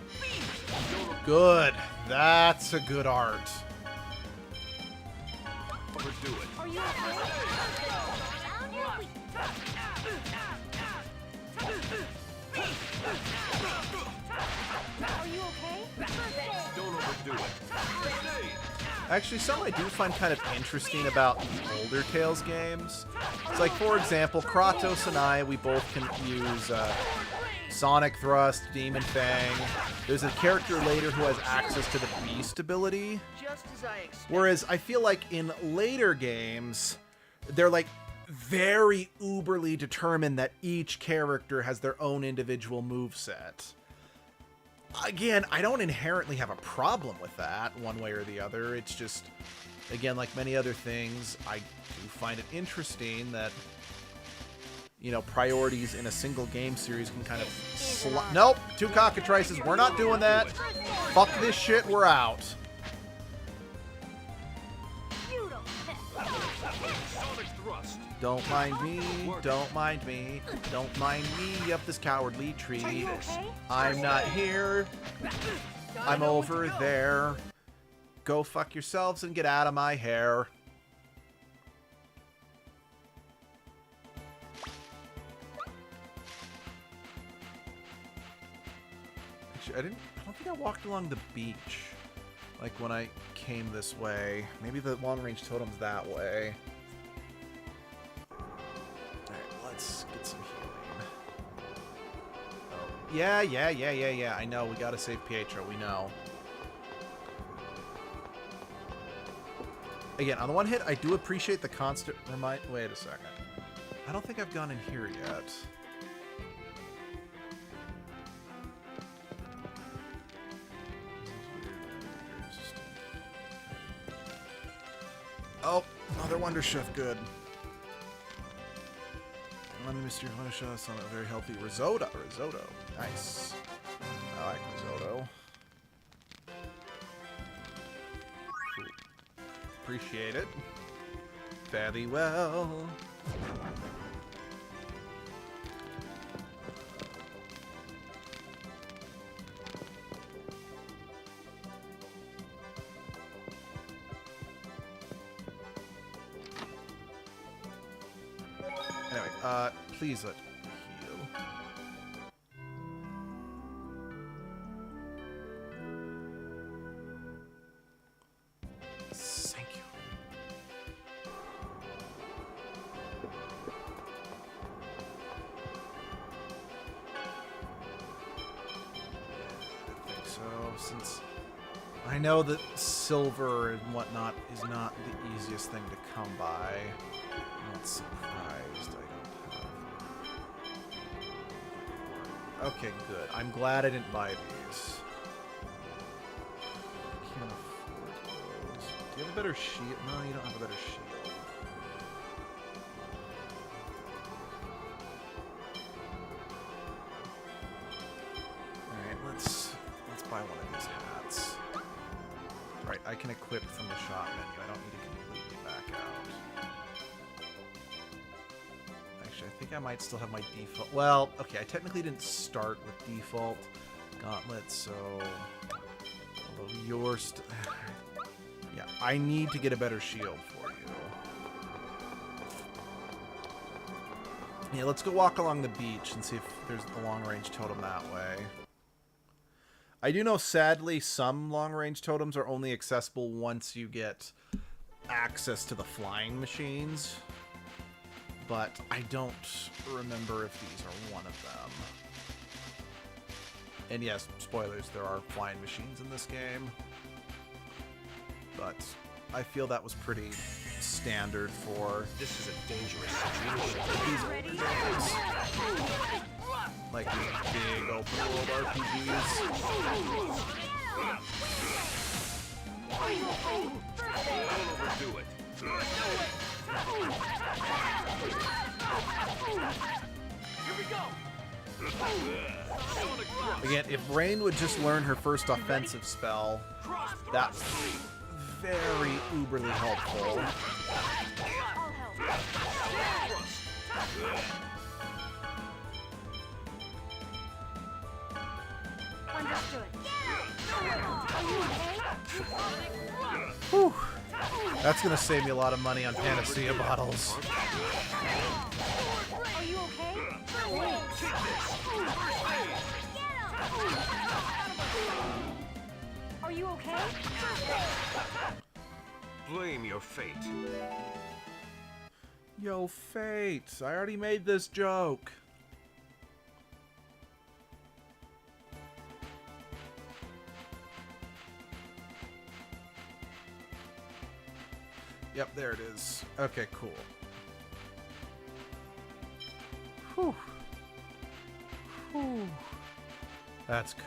Good. That's a good art. Overdo it. Are you okay? Found your weak. Are you okay? First aid. Don't overdo it. Actually, something I do find kind of interesting about these older Tales games. It's like, for example, Kratos and I, we both can use Sonic Thrust, Demon Fang. There's a character later who has access to the Beast ability. Just as I expected. Whereas I feel like in later games, they're like very uberly determined that each character has their own individual moveset. Again, I don't inherently have a problem with that one way or the other. It's just, again, like many other things, I do find it interesting that, you know, priorities in a single game series can kind of Nope, two cockatrices, we're not doing that. Fuck this shit, we're out. Sonic Thrust. Don't mind me, don't mind me, don't mind me up this cowardly tree. I'm not here, I'm over there. Go fuck yourselves and get out of my hair. Actually, I don't think I walked along the beach, like when I came this way. Maybe the long-range totem's that way. Let's get some healing. Oh, yeah. I know, we gotta save Pietro, we know. Again, on the one hand, I do appreciate the constant remind. Wait a second. I don't think I've gone in here yet. Oh, another Wonder Chef, good. One Mr. Wonder Chef on a very healthy risotto. Nice. I like risotto. appreciate it. Fairly well. Anyway, please let me heal. Thank you. I think so, since I know that silver and whatnot is not the easiest thing to come by. I'm not surprised I don't have. Okay, good. I'm glad I didn't buy these. Can't afford those. Do you have a better shield? No, you don't have a better shield. Alright, let's buy one of these hats. Right, I can equip from the shop menu. I don't need to completely back out. Actually, I think I might still have my default. Well, okay, I technically didn't start with default gauntlets, so although yours. Yeah, I need to get a better shield for you. Yeah, let's go walk along the beach and see if there's the long-range totem that way. I do know, sadly, some long-range totems are only accessible once you get access to the flying machines. But I don't remember if these are one of them. And yes, spoilers, there are flying machines in this game. But I feel that was pretty standard for... This is a dangerous situation. These games. Like these big open world RPGs. Don't overdo it. Here we go. Again, if Rain would just learn her first offensive spell, that's very uberly helpful. Understood. Whew. That's gonna save me a lot of money on Panacea bottles. Are you okay? Are you okay? Blame your fate. Yo, Fate, I already made this joke. Yep, there it is. Okay, cool. Whew. Whew. That's good.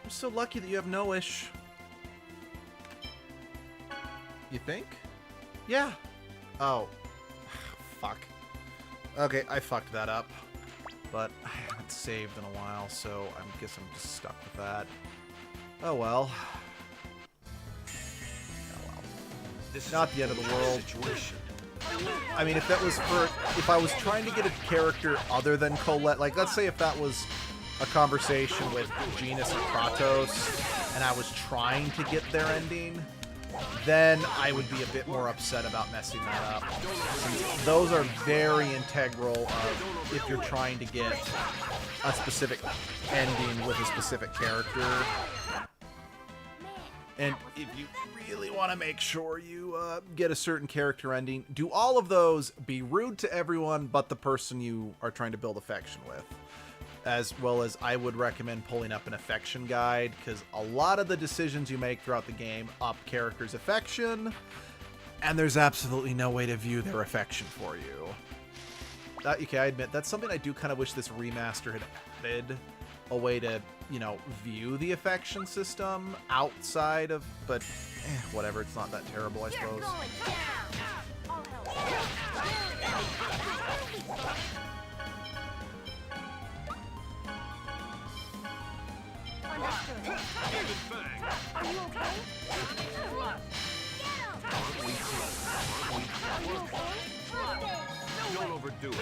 You're so lucky that you have no-ish. You think? Yeah. Oh. Fuck. Okay, I fucked that up. But I haven't saved in a while, so I guess I'm just stuck with that. Oh well. This is Not the end of the world. Situation. I mean, if that was for... If I was trying to get a character other than Colette... Like, let's say if that was a conversation with Genis and Kratos, and I was trying to get their ending, then I would be a bit more upset about messing that up. Since those are very integral of if you're trying to get a specific ending with a specific character. And if you really want to make sure you get a certain character ending, do all of those, be rude to everyone but the person you are trying to build affection with. As well as I would recommend pulling up an affection guide, because a lot of the decisions you make throughout the game up characters' affection, and there's absolutely no way to view their affection for you. Okay, I admit, that's something I do kind of wish this remaster had added. A way to, you know, view the affection system outside of, but whatever, it's not that terrible, I suppose. David Fang. Are you okay? Are you okay? First aid! Don't overdo it.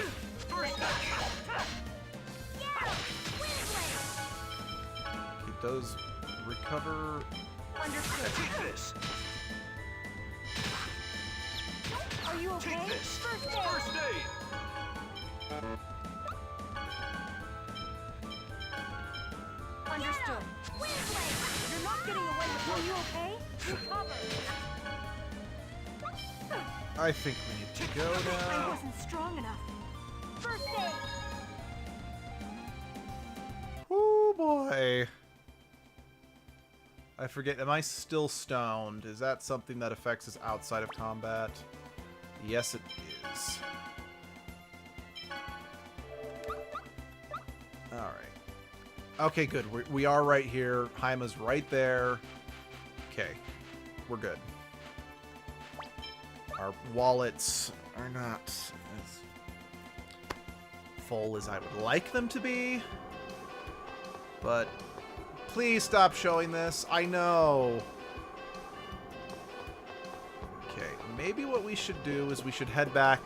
It does recover. Understood. Take this. Are you okay? Take this. First aid! First aid. Understood. You're not getting away with. Are you okay? Recover. I think we need to go I now. wasn't strong enough. First aid! Oh boy. I forget, am I still stoned? Is that something that affects us outside of combat? Yes, it is. Alright. Okay, good. We are right here. Haima's right there. Okay. We're good. Our wallets are not as full as I would like them to be. But please stop showing this. I know. Okay, maybe what we should do is we should head back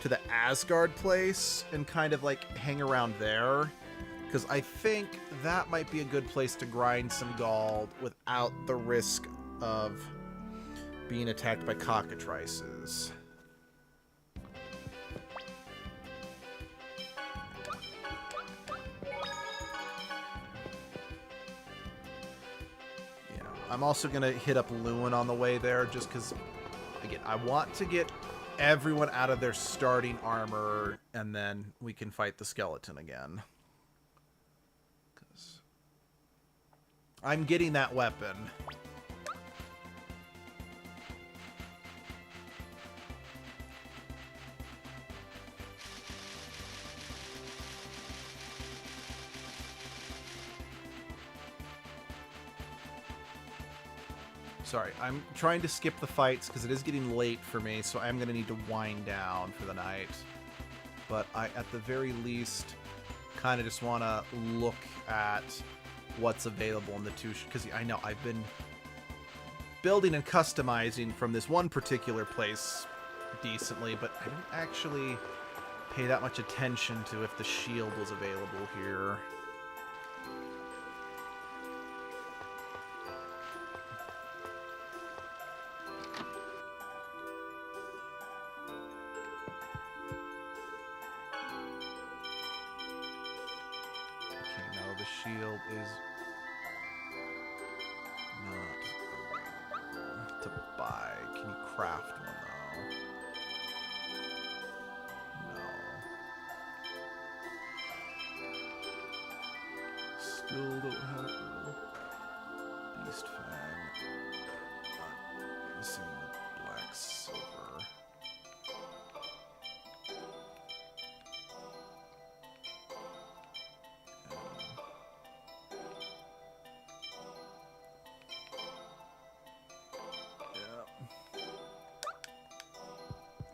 to the Asgard place and kind of like hang around there. Because I think that might be a good place to grind some gold without the risk of being attacked by cockatrices. Yeah, I'm also going to hit up Lewin on the way there just because, again, I want to get everyone out of their starting armor and then we can fight the skeleton again. I'm getting that weapon. Sorry, I'm trying to skip the fights because it is getting late for me, so I'm going to need to wind down for the night. But I, at the very least, kind of just want to look at what's available in the two, because I know I've been building and customizing from this one particular place decently, but I didn't actually pay that much attention to if the shield was available here. Okay, no, the shield is not available to buy. Can you craft one, though? No. Still don't have it. Beast Fang. Missing the black silver.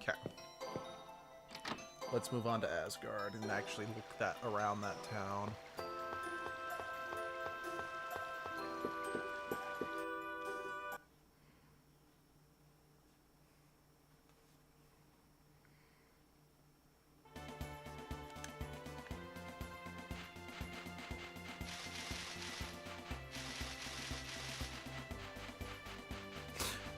Okay. Let's move on to Asgard and actually look that around that town.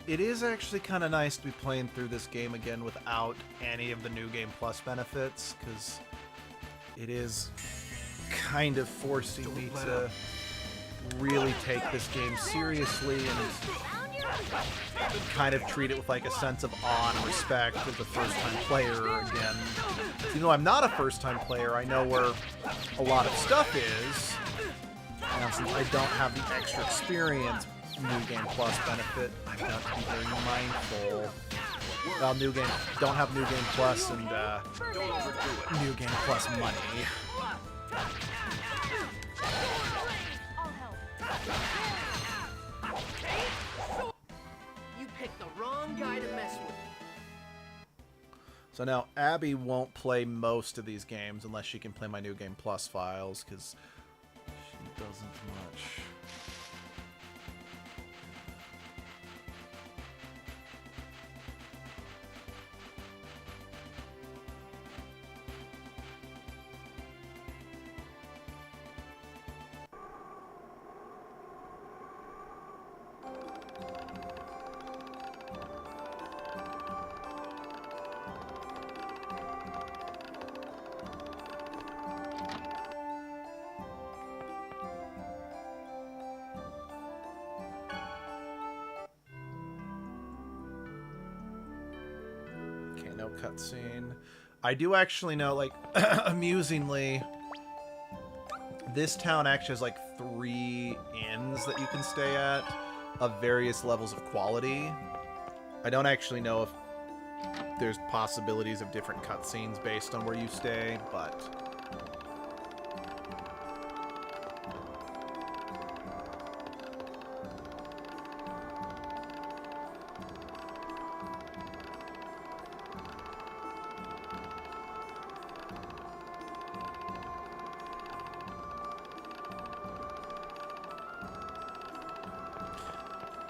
It is actually kind of nice to be playing through this game again without any of the New Game Plus benefits, because it is kind of forcing me to really take this game seriously and kind of treat it with like a sense of awe and respect as a first-time player again. Even though I'm not a first-time player, I know where a lot of stuff is, and since I don't have the extra experience New Game Plus benefit, I've got to be very mindful. Well, don't have New Game Plus and New Game Plus money. You picked the wrong guy to mess with. So now Abby won't play most of these games unless she can play my New Game Plus files, because she doesn't much. no cutscene. I do actually know, like, amusingly, this town actually has like 3 inns that you can stay at of various levels of quality. I don't actually know if there's possibilities of different cutscenes based on where you stay, but...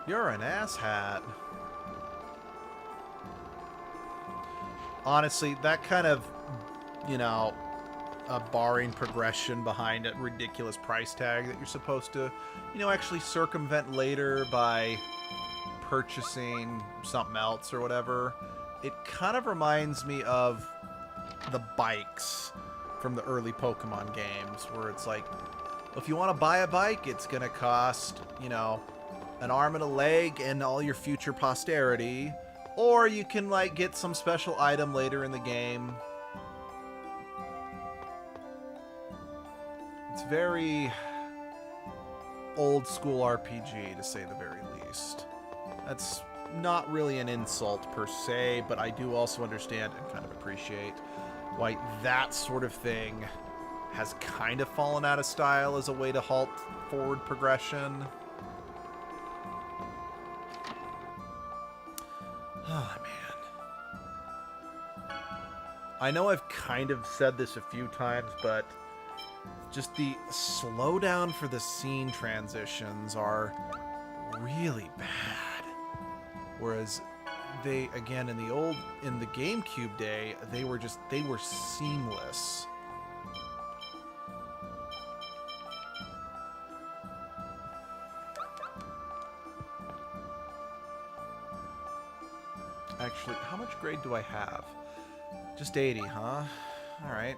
You're an asshat. Honestly, that kind of, you know, barring progression behind a ridiculous price tag that you're supposed to, you know, actually circumvent later by purchasing something else or whatever. It kind of reminds me of the bikes from the early Pokemon games, where it's like, if you want to buy a bike, it's going to cost, you know, an arm and a leg and all your future posterity, or you can like get some special item later in the game. It's very old school RPG, to say the very least. That's not really an insult per se, but I do also understand and kind of appreciate why that sort of thing has kind of fallen out of style as a way to halt forward progression. Oh, man. I know I've kind of said this a few times, but just the slowdown for the scene transitions are really bad. Whereas they, again, in the GameCube day, they were seamless. Actually, how much grade do I have? Just 80, huh? Alright.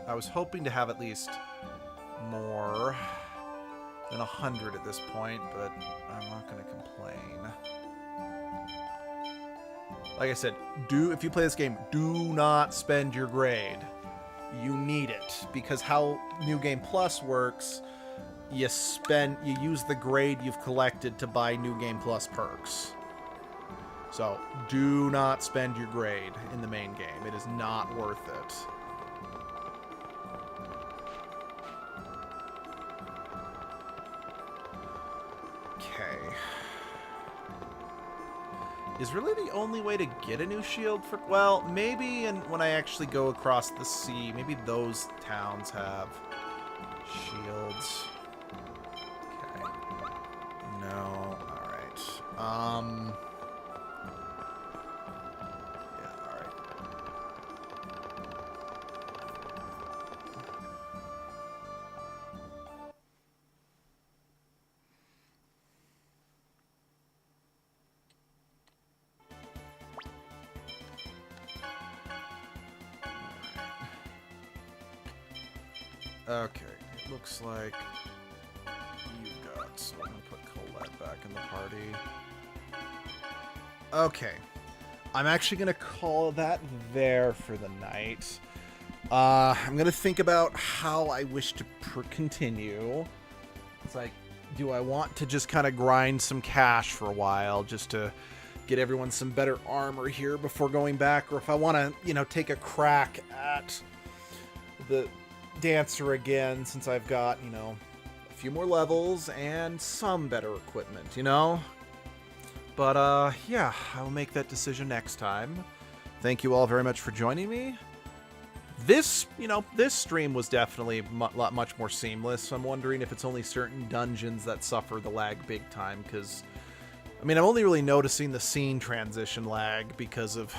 I was hoping to have at least more than 100 at this point, but I'm not going to complain. Like I said, if you play this game, do not spend your grade. You need it, because how New Game Plus works, you use the grade you've collected to buy New Game Plus perks. So, do not spend your grade in the main game. It is not worth it. Okay. Is really the only way to get a new shield for... Well, maybe when I actually go across the sea, maybe those towns have shields. Okay. No. Alright. Okay, it looks like you got, so I'm gonna put Colette back in the party. Okay, I'm actually gonna call that there for the night. I'm gonna think about how I wish to continue. It's like, do I want to just kind of grind some cash for a while just to get everyone some better armor here before going back, or if I want to, you know, take a crack at the Dancer again, since I've got, you know, a few more levels and some better equipment, you know? But, yeah, I will make that decision next time. Thank you all very much for joining me. This, you know, this stream was definitely much more seamless. I'm wondering if it's only certain dungeons that suffer the lag big time, because, I mean, I'm only really noticing the scene transition lag because of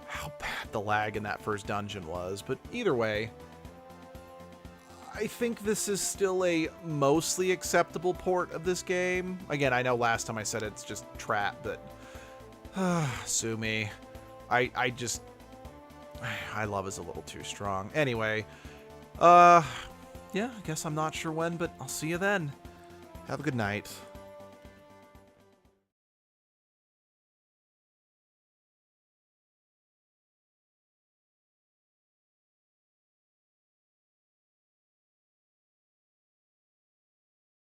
how bad the lag in that first dungeon was. But either way, I think this is still a mostly acceptable port of this game. Again, I know last time I said it's just trap, but sue me. I love is a little too strong. Anyway, yeah, I guess I'm not sure when, but I'll see you then. Have a good night.